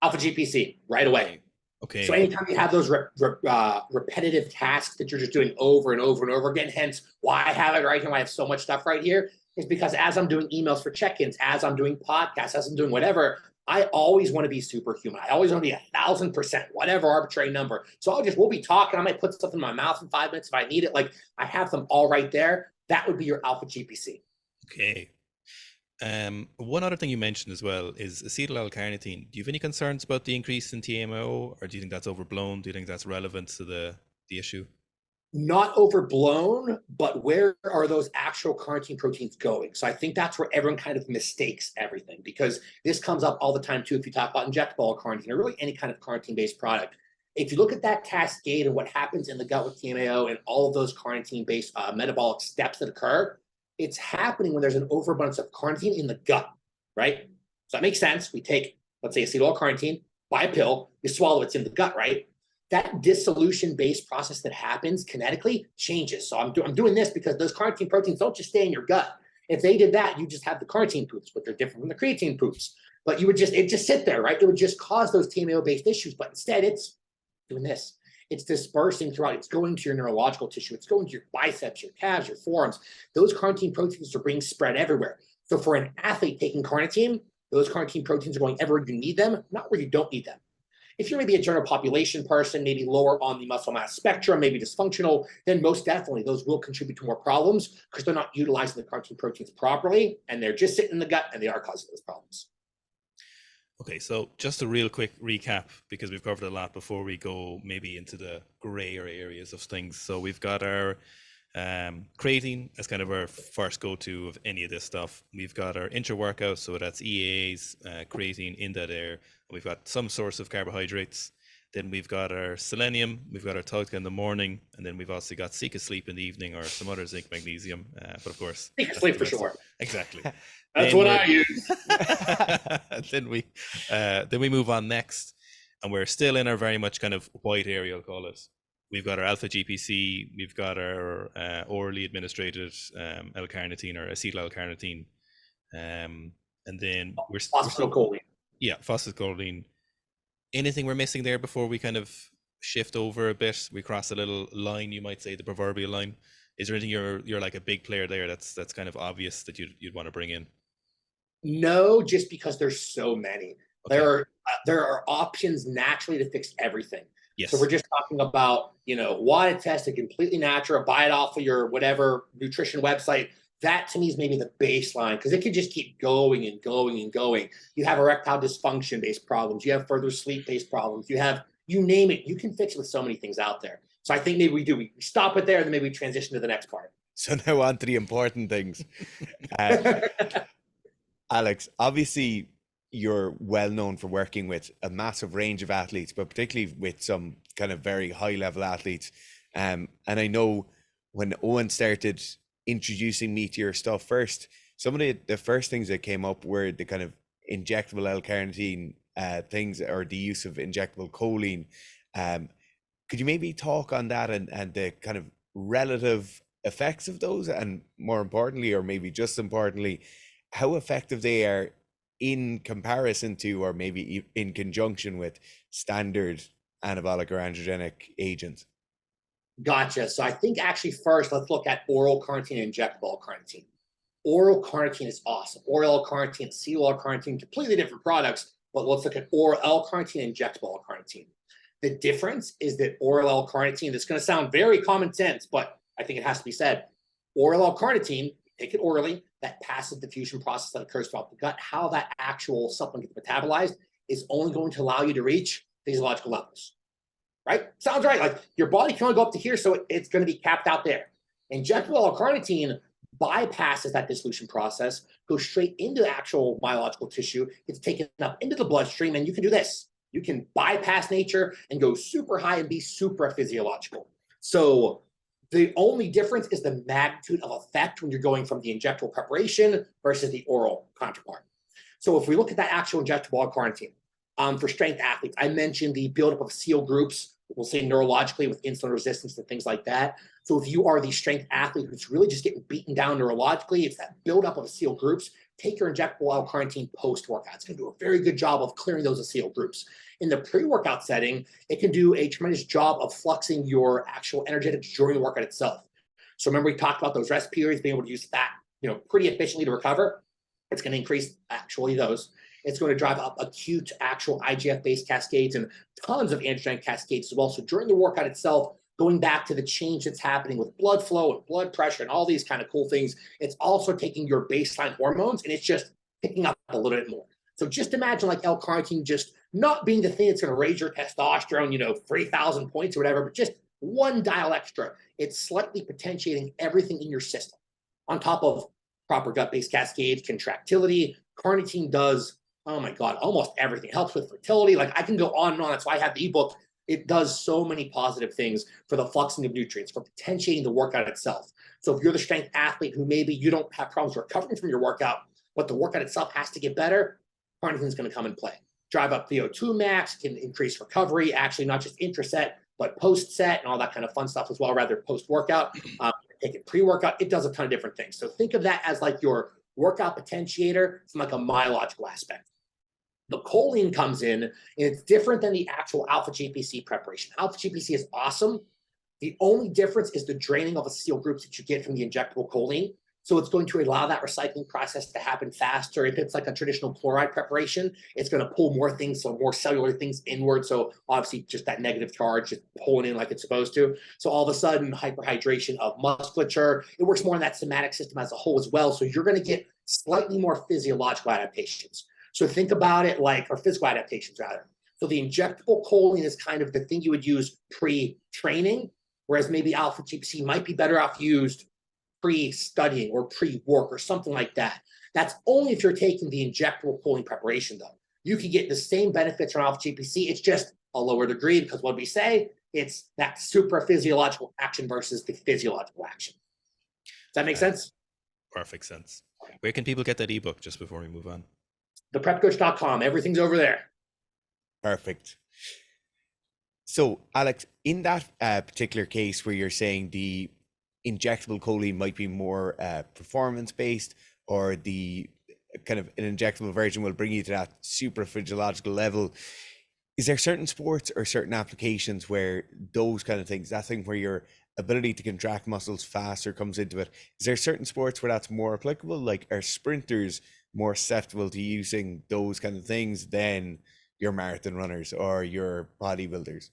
B: alpha GPC right away?
C: Okay.
B: So anytime you have those repetitive tasks that you're just doing over and over and over again, hence why I have it right here, why I have so much stuff right here, is because as I'm doing emails for check-ins, as I'm doing podcasts, as I'm doing whatever, I always want to be superhuman. I always want to be 1,000%, whatever arbitrary number. So we'll be talking. I might put stuff in my mouth in 5 minutes if I need it. Like I have them all right there. That would be your alpha GPC.
C: Okay. One other thing you mentioned as well is acetyl L-carnitine. Do you have any concerns about the increase in TMO, or do you think that's overblown? Do you think that's relevant to the issue?
B: Not overblown, but where are those actual carnitine proteins going? So I think that's where everyone kind of mistakes everything, because this comes up all the time too if you talk about injectable carnitine or really any kind of carnitine-based product. If you look at that cascade and what happens in the gut with TMAO and all of those carnitine-based metabolic steps that occur, it's happening when there's an overabundance of carnitine in the gut, right? So that makes sense. We take, let's say, acetyl L-carnitine, buy a pill, you swallow, it's in the gut, right? That dissolution-based process that happens kinetically changes. So I'm doing this because those carnitine proteins don't just stay in your gut. If they did that, you just have the carnitine poops, but they're different from the creatine poops. but it'd just sit there, right? It would just cause those TMAO-based issues, but instead it's doing this. It's dispersing throughout. It's going to your neurological tissue. It's going to your biceps, your calves, your forearms. Those carnitine proteins are being spread everywhere. So for an athlete taking carnitine, those carnitine proteins are going everywhere you need them, not where you don't need them. If you're maybe a general population person, maybe lower on the muscle mass spectrum, maybe dysfunctional, then most definitely those will contribute to more problems because they're not utilizing the carnitine proteins properly, and they're just sitting in the gut, and they are causing those problems.
C: Okay, so just a real quick recap, because we've covered a lot before we go maybe into the grayer areas of things. So we've got our creatine as kind of our first go-to of any of this stuff. We've got our intra-workout, so that's EAAs, creatine in that air. We've got some source of carbohydrates. Then we've got our selenium, we've got our Tautka in the morning, and then we've also got Sika sleep in the evening, or some other zinc magnesium. But of course,
B: Sika sleep for sure.
C: Exactly.
B: That's what I use.
C: then we move on next, and we're still in our very much kind of white area, I'll call it. We've got our alpha GPC, we've got our orally administered L-Carnitine or acetyl L-Carnitine, and then we're
B: phosphatidylcholine.
C: Yeah, phosphatidylcholine. Anything we're missing there before we kind of shift over a bit? We cross a little line, you might say, the proverbial line. Is there anything you're like a big player there that's kind of obvious that you'd want to bring in?
B: No, just because there's so many. Okay. There are options naturally to fix everything.
C: Yes.
B: So we're just talking about, WADA test, a completely natural, buy it off of your whatever nutrition website. That to me is maybe the baseline, because it can just keep going and going and going. You have erectile dysfunction-based problems. You have further sleep-based problems. You name it. You can fix it with so many things out there. So I think maybe we stop it there, and then maybe we transition to the next part.
A: So now on to the important things. Alex, obviously you're well known for working with a massive range of athletes, but particularly with some kind of very high level athletes. And I know when Owen started introducing me to your stuff first, some of the first things that came up were the kind of injectable L-Carnitine things, or the use of injectable choline. Could you maybe talk on that and the kind of relative effects of those, and more importantly, or maybe just importantly, how effective they are in comparison to, or maybe in conjunction with, standard anabolic or androgenic agents?
B: Gotcha. So I think actually first, let's look at oral carnitine and injectable carnitine. Oral carnitine is awesome. Oral L-Carnitine, acetyl L-Carnitine, completely different products, but let's look at oral L-Carnitine and injectable L-Carnitine. The difference is that oral L-Carnitine, this is going to sound very common sense, but I think it has to be said. Oral L-Carnitine, take it orally, that passive diffusion process that occurs throughout the gut, how that actual supplement gets metabolized is only going to allow you to reach physiological levels. Right? Sounds right. Like your body can only go up to here, so it's going to be capped out there. Injectable L-Carnitine bypasses that dissolution process, goes straight into the actual biological tissue, gets taken up into the bloodstream, and you can do this. You can bypass nature and go super high and be super physiological. So the only difference is the magnitude of effect when you're going from the injectable preparation versus the oral counterpart. So if we look at that actual injectable L-Carnitine, for strength athletes, I mentioned the buildup of seal groups, we'll say neurologically with insulin resistance and things like that. So if you are the strength athlete who's really just getting beaten down neurologically, it's that buildup of seal groups, take your injectable L-Carnitine post-workout. It's going to do a very good job of clearing those acetyl groups. In the pre-workout setting, it can do a tremendous job of fluxing your actual energetics during the workout itself. So remember, we talked about those rest periods, being able to use that, pretty efficiently to recover. It's going to increase actually those. It's going to drive up acute actual IGF-based cascades and tons of androgenic cascades as well. So during the workout itself, going back to the change that's happening with blood flow and blood pressure and all these kind of cool things, it's also taking your baseline hormones and it's just picking up a little bit more. So just imagine like L-Carnitine just not being the thing that's going to raise your testosterone, 3,000 points or whatever, but just one dial extra. It's slightly potentiating everything in your system. On top of proper gut-based cascades, contractility, carnitine does, oh my God, almost everything. It helps with fertility. Like I can go on and on. That's why I have the ebook. It does so many positive things for the fluxing of nutrients, for potentiating the workout itself. So if you're the strength athlete who maybe you don't have problems recovering from your workout, but the workout itself has to get better, carnitine is going to come and play. Drive up VO2 max, can increase recovery, actually not just intra-set, but post-set and all that kind of fun stuff as well, rather post-workout. Take it pre-workout. It does a ton of different things. So think of that as like your workout potentiator from like a myological aspect. The choline comes in, and it's different than the actual alpha GPC preparation. Alpha GPC is awesome. The only difference is the draining of acetyl groups that you get from the injectable choline. So it's going to allow that recycling process to happen faster. If it's like a traditional chloride preparation, it's going to pull more things, so more cellular things inward. So obviously just that negative charge is pulling in like it's supposed to. So all of a sudden, hyperhydration of musculature. It works more in that somatic system as a whole as well. So you're going to get slightly more physiological adaptations. So think about it like, or physical adaptations rather. So the injectable choline is kind of the thing you would use pre-training, whereas maybe alpha GPC might be better off used pre-studying or pre-work or something like that. That's only if you're taking the injectable choline preparation though. You can get the same benefits from alpha GPC, it's just a lower degree because what we say, it's that super physiological action versus the physiological action. Does that make sense?
C: Perfect sense. Where can people get that ebook just before we move on?
B: theprepcoach.com, everything's over there.
A: Perfect. So, Alex, in that particular case where you're saying the injectable choline might be more performance-based, or the kind of an injectable version will bring you to that super physiological level, is there certain sports or certain applications where those kind of things, that thing where your ability to contract muscles faster comes into it? Is there certain sports where that's more applicable? Like, are sprinters more susceptible to using those kind of things than your marathon runners or your bodybuilders?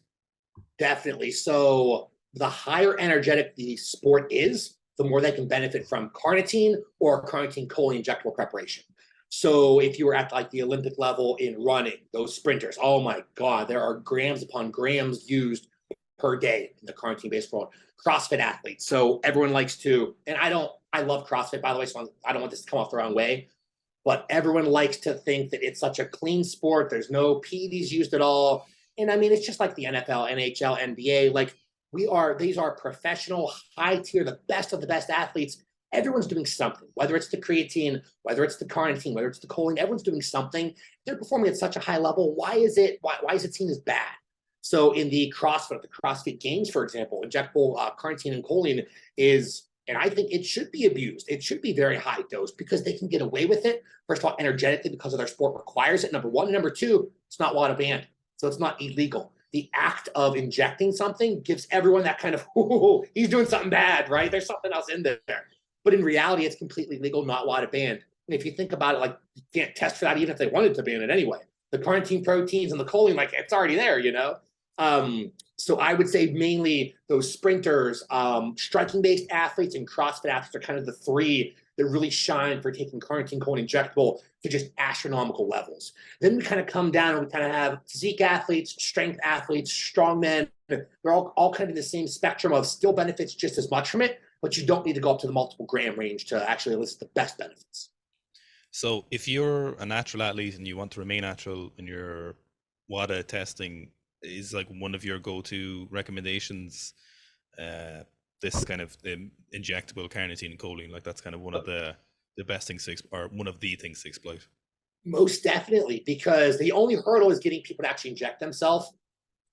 B: Definitely. So the higher energetic the sport is, the more they can benefit from carnitine or carnitine choline injectable preparation. So if you were at like the Olympic level in running, those sprinters, oh my God, there are grams upon grams used per day in the carnitine-based world. CrossFit athletes. So everyone likes to, and I love CrossFit, by the way, so I don't want this to come off the wrong way, but everyone likes to think that it's such a clean sport. There's no PEDs used at all. And I mean, it's just like the NFL, NHL, NBA. Like these are professional, high tier, the best of the best athletes. Everyone's doing something, whether it's the creatine, whether it's the carnitine, whether it's the choline, everyone's doing something. They're performing at such a high level. Why is it seen as bad? So in the CrossFit Games, for example, injectable carnitine and choline is, and I think it should be abused. It should be very high dose because they can get away with it. First of all, energetically, because of their sport requires it, number one. And number two, it's not WADA banned, so it's not illegal. The act of injecting something gives everyone that kind of, oh, he's doing something bad, right? There's something else in there. But in reality, it's completely legal, not WADA banned. And if you think about it, like, you can't test for that even if they wanted to ban it anyway. The carnitine proteins and the choline, like, it's already there, you know? So I would say mainly those sprinters, striking-based athletes, and CrossFit athletes are kind of the three that really shine for taking carnitine choline injectable to just astronomical levels. Then we kind of come down and we kind of have physique athletes, strength athletes, strongmen. They're all kind of in the same spectrum of still benefits just as much from it, but you don't need to go up to the multiple gram range to actually elicit the best benefits.
C: So if you're a natural athlete and you want to remain natural in your WADA testing, is like one of your go-to recommendations this kind of injectable carnitine and choline? Like that's kind of one of the best things or one of the things to exploit.
B: Most definitely, because the only hurdle is getting people to actually inject themselves.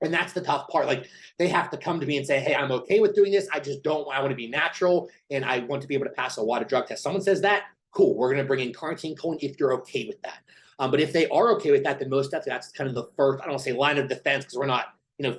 B: And that's the tough part. Like they have to come to me and say, hey, I'm okay with doing this. I want to be natural and I want to be able to pass a WADA drug test. Someone says that, cool. We're going to bring in carnitine choline if you're okay with that. But if they are okay with that, then most definitely that's kind of the first, I don't want to say line of defense because we're not,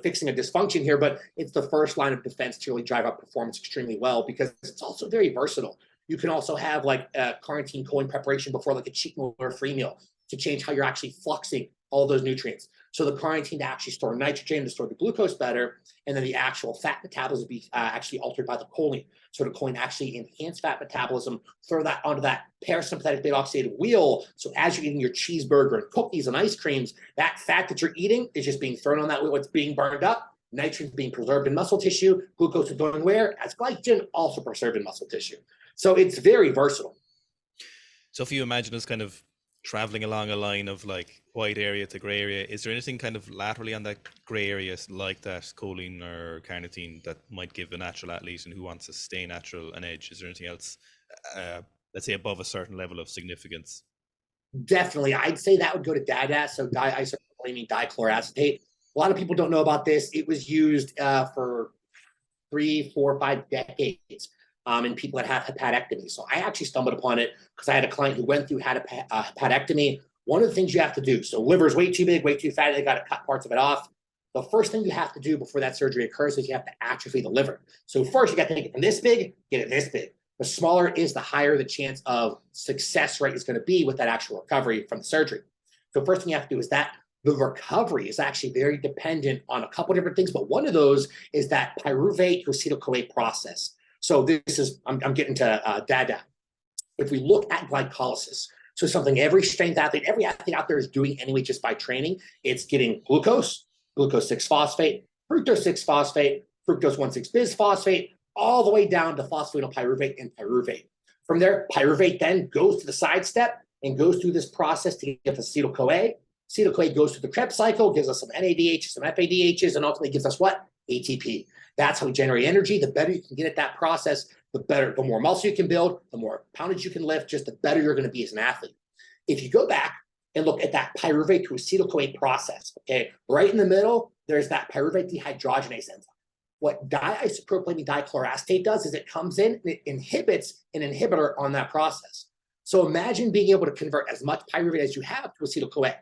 B: fixing a dysfunction here, but it's the first line of defense to really drive up performance extremely well because it's also very versatile. You can also have like a carnitine choline preparation before like a cheat meal or a free meal to change how you're actually fluxing all those nutrients. So the carnitine to actually store nitrogen, to store the glucose better, and then the actual fat metabolism will be actually altered by the choline. So the choline actually enhance fat metabolism, throw that onto that parasympathetic beta oxidative wheel. So as you're eating your cheeseburger and cookies and ice creams, that fat that you're eating is just being thrown on that wheel. It's being burned up. Nitrogen's being preserved in muscle tissue. Glucose is going where? As glycogen, also preserved in muscle tissue. So it's very versatile.
C: So if you imagine us kind of traveling along a line of like white area to gray area, is there anything kind of laterally on that gray area like that choline or carnitine that might give a natural athlete and who wants to stay natural an edge? Is there anything else, let's say above a certain level of significance?
B: Definitely. I'd say that would go to DADA, so Diisopropylamine Dichloroacetate. A lot of people don't know about this. It was used for 3, 4, 5 decades. And people that have hepatectomy. So I actually stumbled upon it because I had a client who went through had a hepatectomy, one of the things you have to do, so liver's way too big, way too fatty, they got to cut parts of it off. The first thing you have to do before that surgery occurs is you have to atrophy the liver. So first you got to take it from this big, get it this big. The smaller it is, the higher the chance of success rate is going to be with that actual recovery from the surgery. So first thing you have to do is that the recovery is actually very dependent on a couple different things, but one of those is that pyruvate to acetyl-CoA process. So this is, I'm getting to DADA. If we look at glycolysis, so something every strength athlete, every athlete out there is doing anyway just by training, it's getting glucose, glucose 6-phosphate, fructose 6-phosphate, fructose 1,6-bisphosphate, all the way down to phosphatidylpyruvate and pyruvate. From there, pyruvate then goes to the side step and goes through this process to get acetyl-CoA. Acetyl-CoA goes through the Krebs cycle, gives us some NADH, some FADHs, and ultimately gives us what? ATP. That's how we generate energy. The better you can get at that process, the better, the more muscle you can build, the more poundage you can lift, just the better you're going to be as an athlete. If you go back and look at that pyruvate to acetyl-CoA process, okay, right in the middle, there's that pyruvate dehydrogenase enzyme. What diisopropylamine dichloroacetate does is it comes in and it inhibits an inhibitor on that process. So imagine being able to convert as much pyruvate as you have to acetyl-CoA.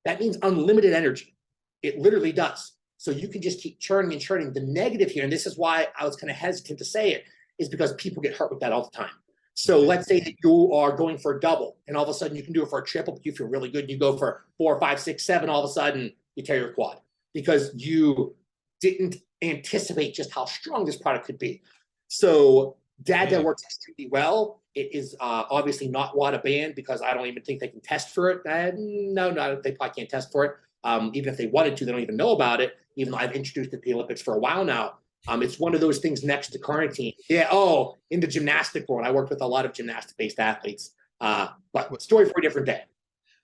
B: That means unlimited energy. It literally does. So you can just keep churning and churning. The negative here, and this is why I was kind of hesitant to say it, is because people get hurt with that all the time. So let's say that you are going for a double, and all of a sudden you can do it for a triple, but you feel really good. You go for 4, 5, 6, 7, all of a sudden you tear your quad because you didn't anticipate just how strong this product could be. So DADA works extremely well. It is obviously not WADA banned because I don't even think they can test for it. No, they probably can't test for it. Even if they wanted to, they don't even know about it, even though I've introduced it to the Olympics for a while now. It's one of those things next to carnitine. Yeah, in the gymnastic world, I worked with a lot of gymnastic-based athletes. But story for a different day.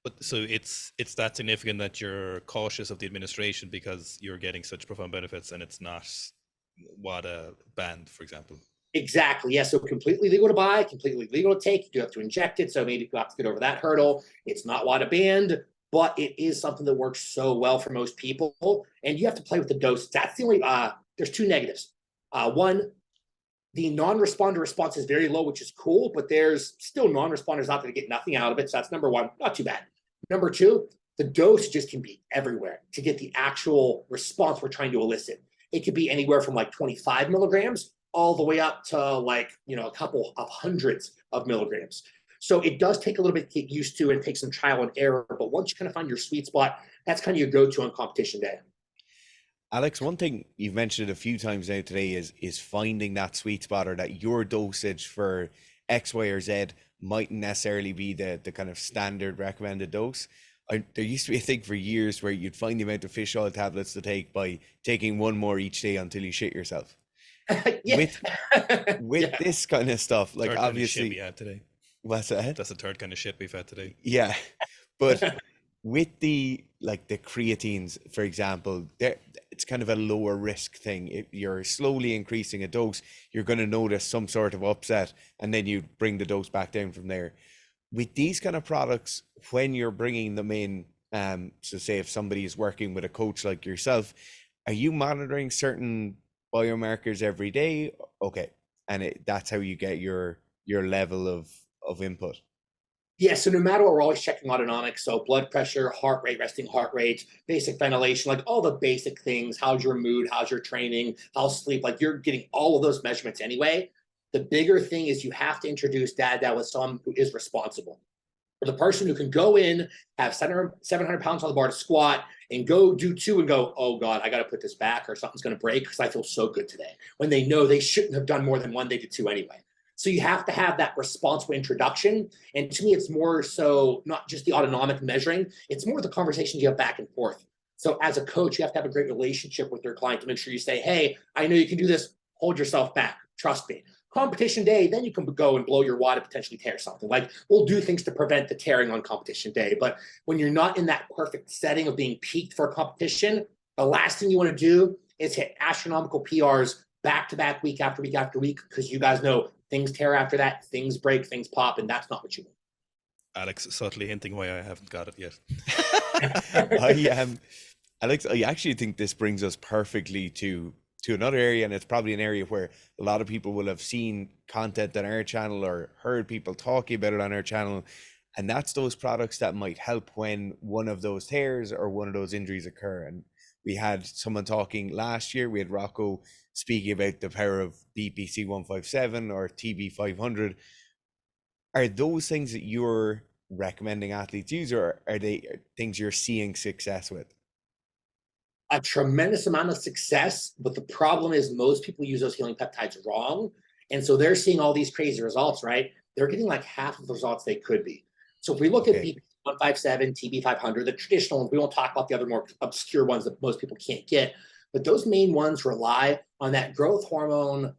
C: But so it's that significant that you're cautious of the administration because you're getting such profound benefits and it's not WADA banned, for example.
B: Exactly. Yeah. So completely legal to buy, completely legal to take. You do have to inject it. So maybe you have to get over that hurdle. It's not WADA banned, but it is something that works so well for most people. And you have to play with the dose. That's the only, there's two negatives. One, the non-responder response is very low, which is cool, but there's still non-responders out there to get nothing out of it. So that's number one, not too bad. Number two, the dose just can be everywhere to get the actual response we're trying to elicit. It could be anywhere from like 25 milligrams all the way up to like, a couple of hundreds of milligrams. So it does take a little bit to get used to and take some trial and error. But once you kind of find your sweet spot, that's kind of your go-to on competition day.
A: Alex, one thing you've mentioned a few times now today is finding that sweet spot, or that your dosage for X, Y, or Z mightn't necessarily be the kind of standard recommended dose. There used to be a thing for years where you'd find the amount of fish oil tablets to take by taking one more each day until you shit yourself. With this kind of stuff, like
C: Third
A: obviously,
C: kind of shit we had today.
A: What's that?
C: That's the third kind of shit we've had today.
A: Yeah, but with the creatines, for example, it's kind of a lower risk thing. If you're slowly increasing a dose, you're going to notice some sort of upset, and then you bring the dose back down from there. With these kind of products, when you're bringing them in, so say if somebody is working with a coach like yourself, are you monitoring certain biomarkers every day? Okay, and that's how you get your level of input.
B: Yeah, so no matter what, we're always checking autonomics. So blood pressure, heart rate, resting heart rate, basic ventilation, like all the basic things. How's your mood? How's your training? How's sleep? Like you're getting all of those measurements anyway. The bigger thing is you have to introduce DADA with someone who is responsible. For the person who can go in, have 700 pounds on the bar to squat, and go do 2 and go, oh God, I got to put this back or something's going to break because I feel so good today. When they know they shouldn't have done more than 1, they did 2 anyway. So you have to have that responsible introduction. And to me, it's more so not just the autonomic measuring, it's more the conversations you have back and forth. So as a coach, you have to have a great relationship with your client to make sure you say, hey, I know you can do this. Hold yourself back. Trust me. Competition day, then you can go and blow your wad and potentially tear something. Like we'll do things to prevent the tearing on competition day. But when you're not in that perfect setting of being peaked for a competition, the last thing you want to do is hit astronomical PRs back to back, week after week after week, because you guys know things tear after that, things break, things pop, and that's not what you want.
C: Alex subtly hinting why I haven't got it yet.
A: Alex, I actually think this brings us perfectly to another area, and it's probably an area where a lot of people will have seen content on our channel or heard people talking about it on our channel, And that's those products that might help when one of those tears or one of those injuries occur. And we had someone talking last year, we had Rocco speaking about the power of BPC 157 or TB 500. Are those things that you're recommending athletes use, or are they things you're seeing success with?
B: A tremendous amount of success, but the problem is most people use those healing peptides wrong. And so they're seeing all these crazy results, right? They're getting like half of the results they could be. So if we look at BP 157, TB 500, the traditional ones, we won't talk about the other more obscure ones that most people can't get, but those main ones rely on that growth hormone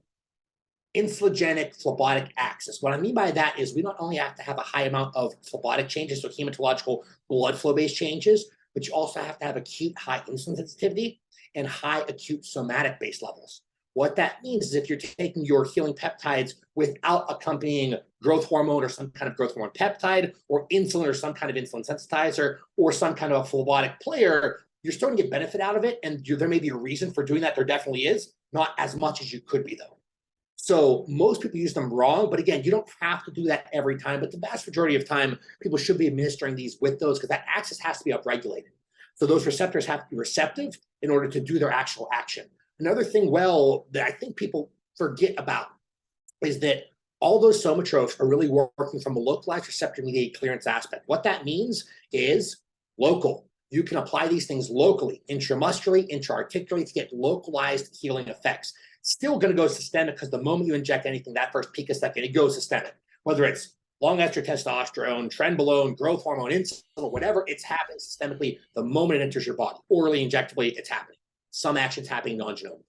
B: insulinogenic phlebitic axis. What I mean by that is we not only have to have a high amount of phlebitic changes, so hematological blood flow-based changes, but you also have to have acute high insulin sensitivity and high acute somatic base levels. What that means is if you're taking your healing peptides without accompanying growth hormone or some kind of growth hormone peptide or insulin or some kind of insulin sensitizer or some kind of a phlebitic player, you're starting to get benefit out of it. And there may be a reason for doing that. There definitely is. Not as much as you could be, though. So most people use them wrong. But again, you don't have to do that every time. But the vast majority of time, people should be administering these with those because that axis has to be upregulated. So those receptors have to be receptive in order to do their actual action. Another thing, that I think people forget about is that all those somatropes are really working from a localized receptor-mediated clearance aspect. What that means is local. You can apply these things locally, intramuscularly, intra-articularly to get localized healing effects. Still going to go systemic because the moment you inject anything, that first picosecond, it goes systemic. Whether it's long-ester testosterone, trenbolone, growth hormone, insulin, whatever, it's happening systemically the moment it enters your body. Orally, injectably, it's happening. Some action's happening non-genomic.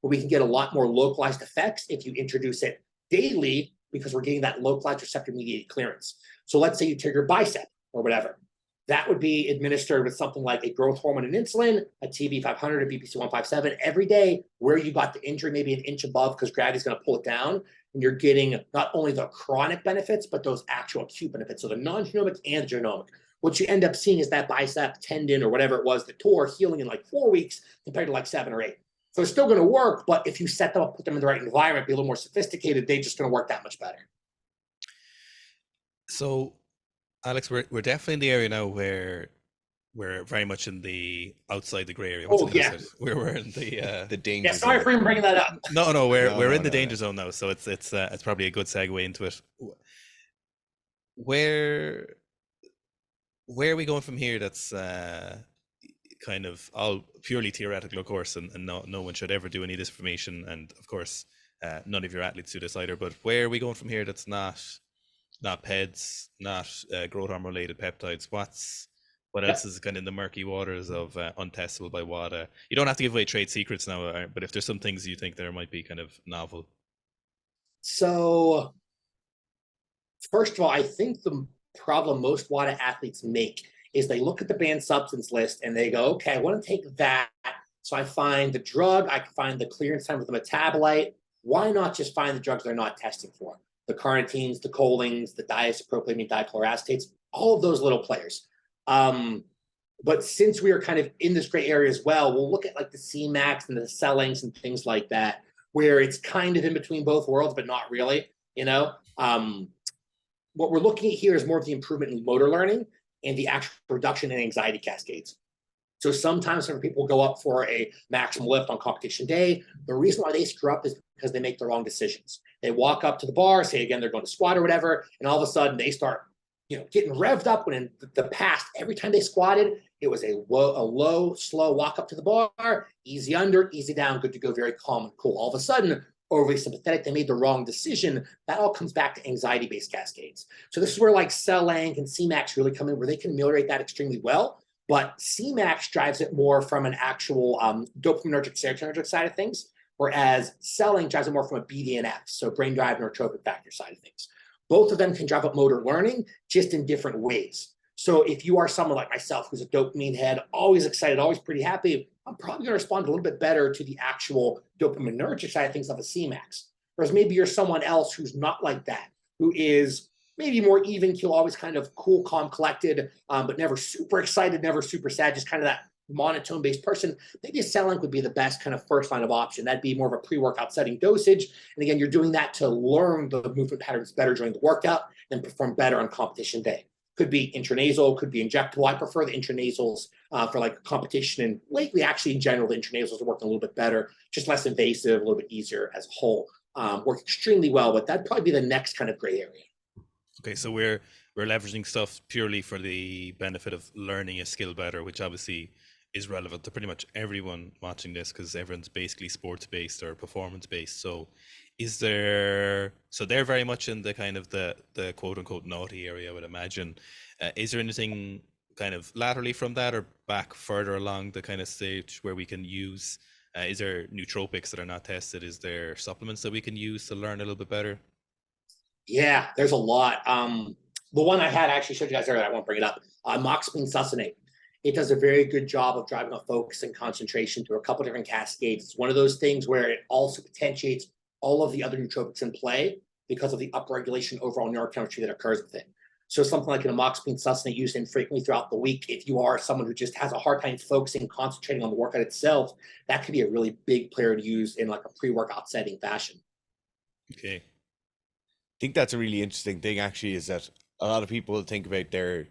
B: But we can get a lot more localized effects if you introduce it daily because we're getting that localized receptor-mediated clearance. So let's say you take your bicep or whatever. That would be administered with something like a growth hormone and insulin, a TB 500, a BPC 157 every day where you got the injury maybe an inch above because gravity's going to pull it down. And you're getting not only the chronic benefits, but those actual acute benefits. So the non-genomic and genomic. What you end up seeing is that bicep tendon or whatever it was that tore healing in like 4 weeks compared to like 7 or 8. So it's still going to work, but if you set them up, put them in the right environment, be a little more sophisticated, they're just going to work that much better.
C: So, Alex, we're definitely in the area now where we're very much in the outside the gray area. We're in the
A: danger.
B: Yeah, sorry for even bringing that up.
C: No, we're in the danger zone now. So it's probably a good segue into it. Where are we going from here? That's kind of all purely theoretical, of course, and no one should ever do any disinformation. And of course, none of your athletes do this either. But where are we going from here? That's not PEDs, not growth hormone related peptides. What else is kind of in the murky waters of untestable by WADA? You don't have to give away trade secrets now, but if there's some things you think there might be kind of novel.
B: So first of all, I think the problem most WADA athletes make is they look at the banned substance list and they go, okay, I want to take that. So I find the drug, I can find the clearance time with the metabolite. Why not just find the drugs they're not testing for? The carnitines, the cholines, the Diisopropylamine, Dichloroacetates, all of those little players. But since we are kind of in this gray area as well, we'll look at like the Cmax and the Cellings and things like that, where it's kind of in between both worlds, but not really, you know? What we're looking at here is more of the improvement in motor learning and the actual reduction in anxiety cascades. So sometimes when people go up for a maximum lift on competition day, the reason why they screw up is because they make the wrong decisions. They walk up to the bar, say again, they're going to squat or whatever, and all of a sudden they start, getting revved up when in the past, every time they squatted, it was a low, slow walk up to the bar, easy under, easy down, good to go, very calm and cool. All of a sudden, overly sympathetic, they made the wrong decision. That all comes back to anxiety-based cascades. So this is where like Cell-Lang and Cmax really come in, where they can ameliorate that extremely well. But Cmax drives it more from an actual dopaminergic, serotonergic side of things, whereas Cell-Lang drives it more from a BDNF, so brain-derived neurotrophic factor side of things. Both of them can drive up motor learning, just in different ways. So if you are someone like myself who's a dopamine head, always excited, always pretty happy, I'm probably going to respond a little bit better to the actual dopaminergic side of things of a Cmax. Whereas maybe you're someone else who's not like that, who is maybe more even keel, always kind of cool, calm, collected, but never super excited, never super sad, just kind of that monotone-based person. Maybe a Cell-Lang would be the best kind of first line of option. That'd be more of a pre-workout setting dosage. And again, you're doing that to learn the movement patterns better during the workout and perform better on competition day. Could be intranasal, could be injectable. I prefer the intranasals for like competition, and lately, actually, in general, the intranasals are working a little bit better, just less invasive, a little bit easier as a whole. Work extremely well, but that'd probably be the next kind of gray area.
C: Okay, so we're leveraging stuff purely for the benefit of learning a skill better, which obviously is relevant to pretty much everyone watching this, because everyone's basically sports based or performance based. So they're very much in the kind of the quote unquote naughty area, I would imagine. Is there anything kind of laterally from that or back further along the kind of stage where we can use, is there nootropics that are not tested? Is there supplements that we can use to learn a little bit better?
B: Yeah, there's a lot. The one I had actually showed you guys earlier, I won't bring it up. Moxapine succinate. It does a very good job of driving up focus and concentration through a couple different cascades. It's one of those things where it also potentiates all of the other nootropics in play because of the upregulation overall neurochemistry that occurs with it. So something like an amoxapine succinate used infrequently throughout the week, if you are someone who just has a hard time focusing, concentrating on the workout itself, that could be a really big player to use in like a pre-workout setting fashion.
C: Okay.
A: I think that's a really interesting thing, actually, is that a lot of people will think about their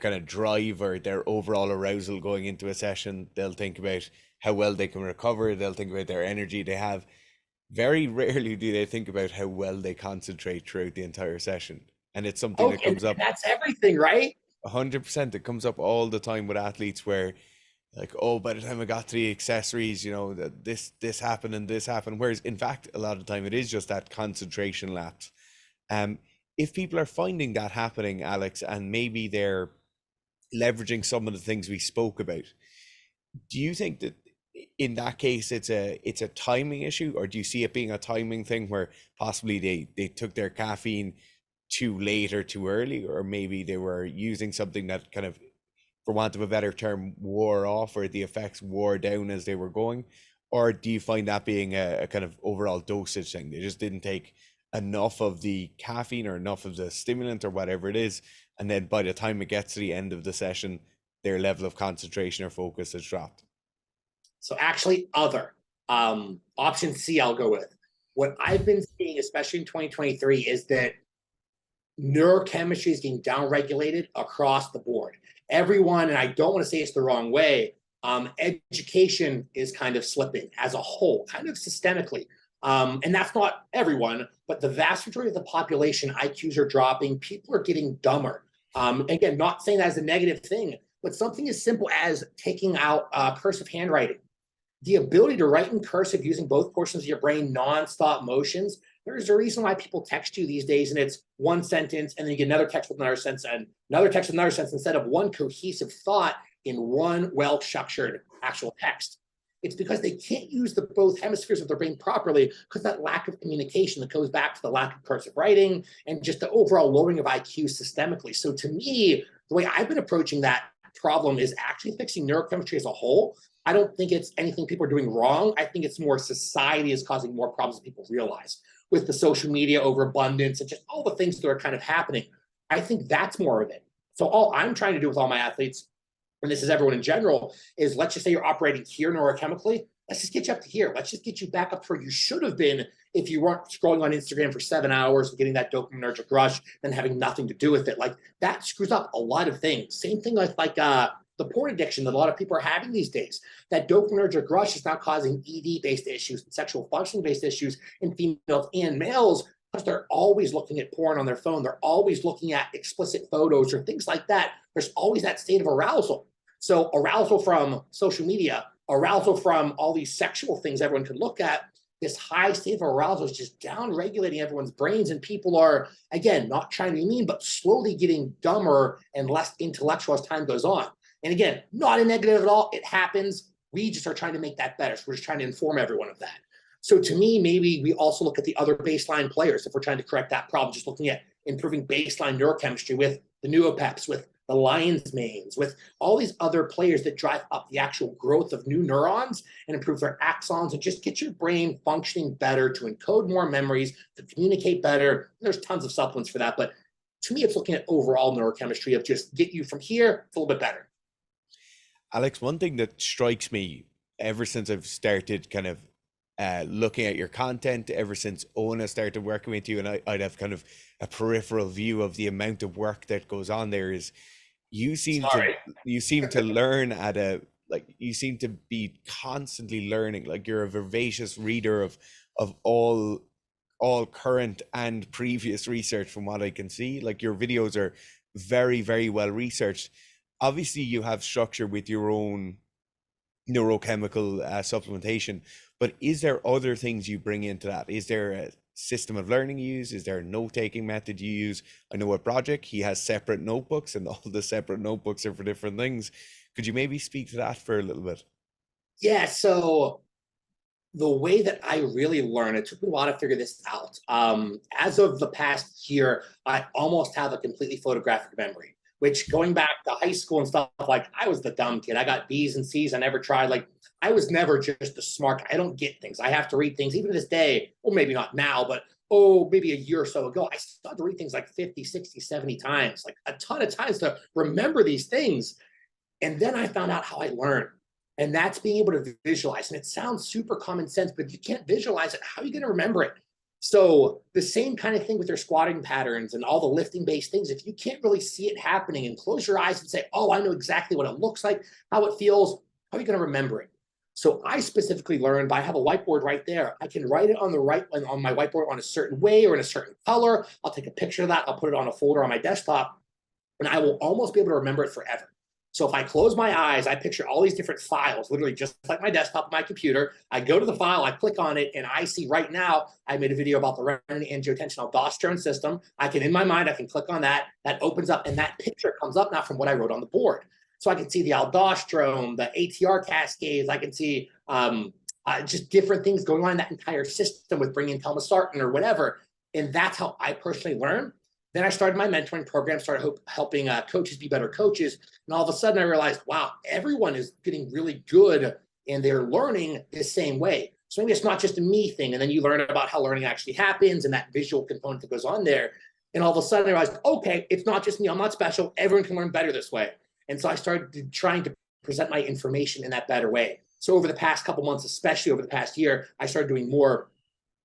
A: kind of drive or their overall arousal going into a session. They'll think about how well they can recover. They'll think about their energy they have. Very rarely do they think about how well they concentrate throughout the entire session. And it's something that comes up.
B: That's everything, right?
A: 100%. It comes up all the time with athletes where, like, oh, by the time I got to the accessories, you know, that this happened and this happened. Whereas, in fact, a lot of the time it is just that concentration lapse. If people are finding that happening, Alex, and maybe they're leveraging some of the things we spoke about, do you think that in that case it's a timing issue, or do you see it being a timing thing where possibly they took their caffeine too late or too early, or maybe they were using something that kind of, for want of a better term, wore off, or the effects wore down as they were going? Or do you find that being a kind of overall dosage thing? They just didn't take enough of the caffeine or enough of the stimulant or whatever it is, and then by the time it gets to the end of the session, their level of concentration or focus has dropped?
B: So actually option C I'll go with. What I've been seeing, especially in 2023, is that neurochemistry is getting downregulated across the board. Everyone, and I don't want to say it's the wrong way, education is kind of slipping as a whole, kind of systemically. And that's not everyone, but the vast majority of the population, IQs are dropping. People are getting dumber. Again, not saying that as a negative thing, but something as simple as taking out cursive handwriting. The ability to write in cursive using both portions of your brain, non-stop motions. There's a reason why people text you these days and it's one sentence and then you get another text with another sentence and another text with another sentence instead of one cohesive thought in one well-structured actual text. It's because they can't use the both hemispheres of their brain properly because that lack of communication that goes back to the lack of cursive writing and just the overall lowering of IQ systemically. So to me, the way I've been approaching that problem is actually fixing neurochemistry as a whole. I don't think it's anything people are doing wrong. I think it's more society is causing more problems than people realize with the social media overabundance and just all the things that are kind of happening. I think that's more of it. So all I'm trying to do with all my athletes, and this is everyone in general, is let's just say you're operating here neurochemically. Let's just get you up to here. Let's just get you back up to where you should have been if you weren't scrolling on Instagram for 7 hours and getting that dopaminergic rush and having nothing to do with it. Like that screws up a lot of things. Same thing like the porn addiction that a lot of people are having these days. That dopaminergic rush is now causing ED-based issues, sexual functioning-based issues in females and males because they're always looking at porn on their phone. They're always looking at explicit photos or things like that. There's always that state of arousal. So arousal from social media, arousal from all these sexual things everyone can look at, this high state of arousal is just down-regulating everyone's brains, and people are, again, not trying to be mean, but slowly getting dumber and less intellectual as time goes on. And again, not a negative at all. It happens. We just are trying to make that better. So we're just trying to inform everyone of that. So to me, maybe we also look at the other baseline players if we're trying to correct that problem, just looking at improving baseline neurochemistry with the Noopeps, with the lion's manes, with all these other players that drive up the actual growth of new neurons and improve their axons and just get your brain functioning better to encode more memories, to communicate better. There's tons of supplements for that. But to me, it's looking at overall neurochemistry of just get you from here to a little bit better.
A: Alex, one thing that strikes me ever since I've started kind of looking at your content ever since Ona started working with you, and I'd have kind of a peripheral view of the amount of work that goes on there. Is you seem to learn at a, like, you seem to be constantly learning. Like, you're a voracious reader of all current and previous research from what I can see. Like, your videos are very, very well researched. Obviously you have structure with your own neurochemical supplementation, but is there other things you bring into that? Is there a system of learning you use? Is there a note-taking method you use? I know a project, he has separate notebooks, and all the separate notebooks are for different things. Could you maybe speak to that for a little bit?
B: Yeah, so the way that I really learned, it took me a while to figure this out. As of the past year, I almost have a completely photographic memory, which, going back to high school and stuff, like, I was the dumb kid. I got B's and C's. I never tried. Like, I was never just a smart guy. I don't get things. I have to read things. Even to this day, well, maybe not now, but maybe a year or so ago, I started to read things like 50, 60, 70 times, like a ton of times, to remember these things. And then I found out how I learn. And that's being able to visualize. And it sounds super common sense, but if you can't visualize it, how are you going to remember it? So the same kind of thing with your squatting patterns and all the lifting based things. If you can't really see it happening and close your eyes and say, oh, I know exactly what it looks like, how it feels, how are you going to remember it? So I specifically learned by, I have a whiteboard right there. I can write it on my whiteboard on a certain way or in a certain color. I'll take a picture of that. I'll put it on a folder on my desktop, and I will almost be able to remember it forever. So if I close my eyes, I picture all these different files, literally just like my desktop on my computer. I go to the file, I click on it, and I see right now, I made a video about the renin-angiotensin aldosterone system. I can, in my mind, I can click on that. That opens up, and that picture comes up now from what I wrote on the board. So I can see the aldosterone, the ATR cascades. I can see just different things going on in that entire system with bringing telmisartan or whatever. And that's how I personally learn. Then I started my mentoring program, started helping coaches be better coaches. And all of a sudden I realized, wow, everyone is getting really good and they're learning the same way. So maybe it's not just a me thing. And then you learn about how learning actually happens and that visual component that goes on there. And all of a sudden I realized, okay, it's not just me. I'm not special. Everyone can learn better this way. And so I started trying to present my information in that better way. So over the past couple months, especially over the past year, I started doing more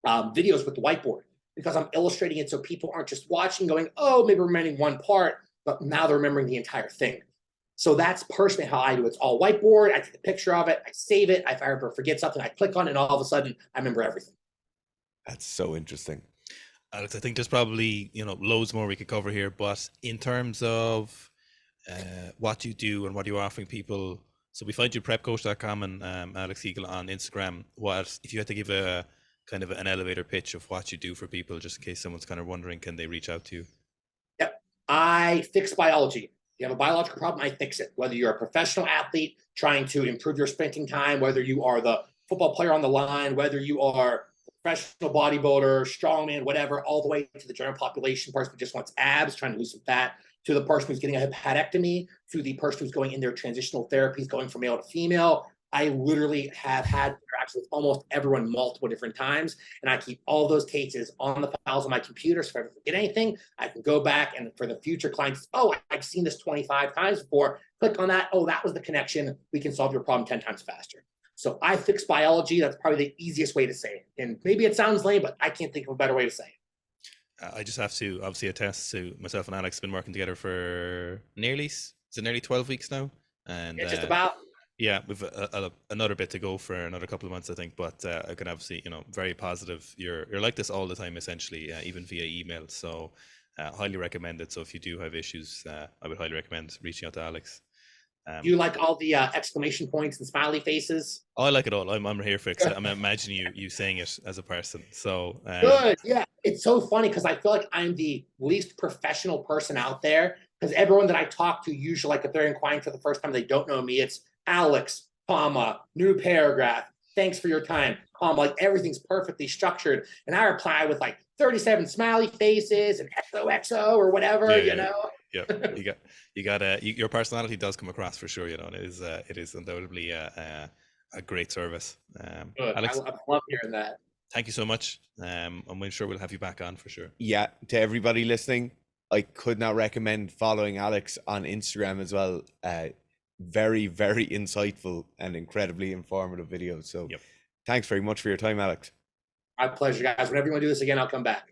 B: videos with the whiteboard, because I'm illustrating it so people aren't just watching going, oh, maybe remembering one part, but now they're remembering the entire thing. So that's personally how I do it. It's all whiteboard. I take a picture of it. I save it. If I ever forget something, I click on it, and all of a sudden I remember everything.
A: That's so interesting.
C: Alex, I think there's probably, loads more we could cover here, but in terms of what you do and what you're offering people, so we find you prepcoach.com and Alex Kikel on Instagram. What if you had to give a kind of an elevator pitch of what you do for people, just in case someone's kind of wondering, can they reach out to you?
B: Yep. I fix biology. If you have a biological problem, I fix it. Whether you're a professional athlete trying to improve your sprinting time, whether you are the football player on the line, whether you are a professional bodybuilder, strongman, whatever, all the way to the general population person who just wants abs, trying to lose some fat, to the person who's getting a hepatectomy, to the person who's going in their transitional therapies, going from male to female. I literally have had interactions with almost everyone multiple different times, and I keep all those cases on the files on my computer. So if I ever forget anything, I can go back, and for the future clients, oh, I've seen this 25 times before. Click on that. Oh, that was the connection. We can solve your problem 10 times faster. So I fix biology. That's probably the easiest way to say it. And maybe it sounds lame, but I can't think of a better way to say it.
C: I just have to obviously attest to myself and Alex have been working together for nearly 12 weeks now, and
B: yeah, just about.
C: Yeah, we've another bit to go for another couple of months, I think. But I can obviously, very positive. You're like this all the time, essentially, even via email. So highly recommend it. So if you do have issues, I would highly recommend reaching out to Alex.
B: You like all the exclamation points and smiley faces?
C: I like it all. I'm here for it. I'm imagining you saying it as a person. So
B: good. Yeah, it's so funny because I feel like I'm the least professional person out there, because everyone that I talk to, usually, like if they're inquiring for the first time, they don't know me, it's Alex, comma, new paragraph, thanks for your time, comma, like everything's perfectly structured. And I reply with like 37 smiley faces and XOXO or whatever,
C: Yeah, you got your personality does come across for sure, and it is undoubtedly a great service. Alex,
B: I love hearing that.
C: Thank you so much. I'm sure we'll have you back on for sure.
A: Yeah, to everybody listening, I could not recommend following Alex on Instagram as well. Very, very insightful and incredibly informative videos. So Thanks very much for your time, Alex.
B: My pleasure, guys. Whenever you want to do this again, I'll come back.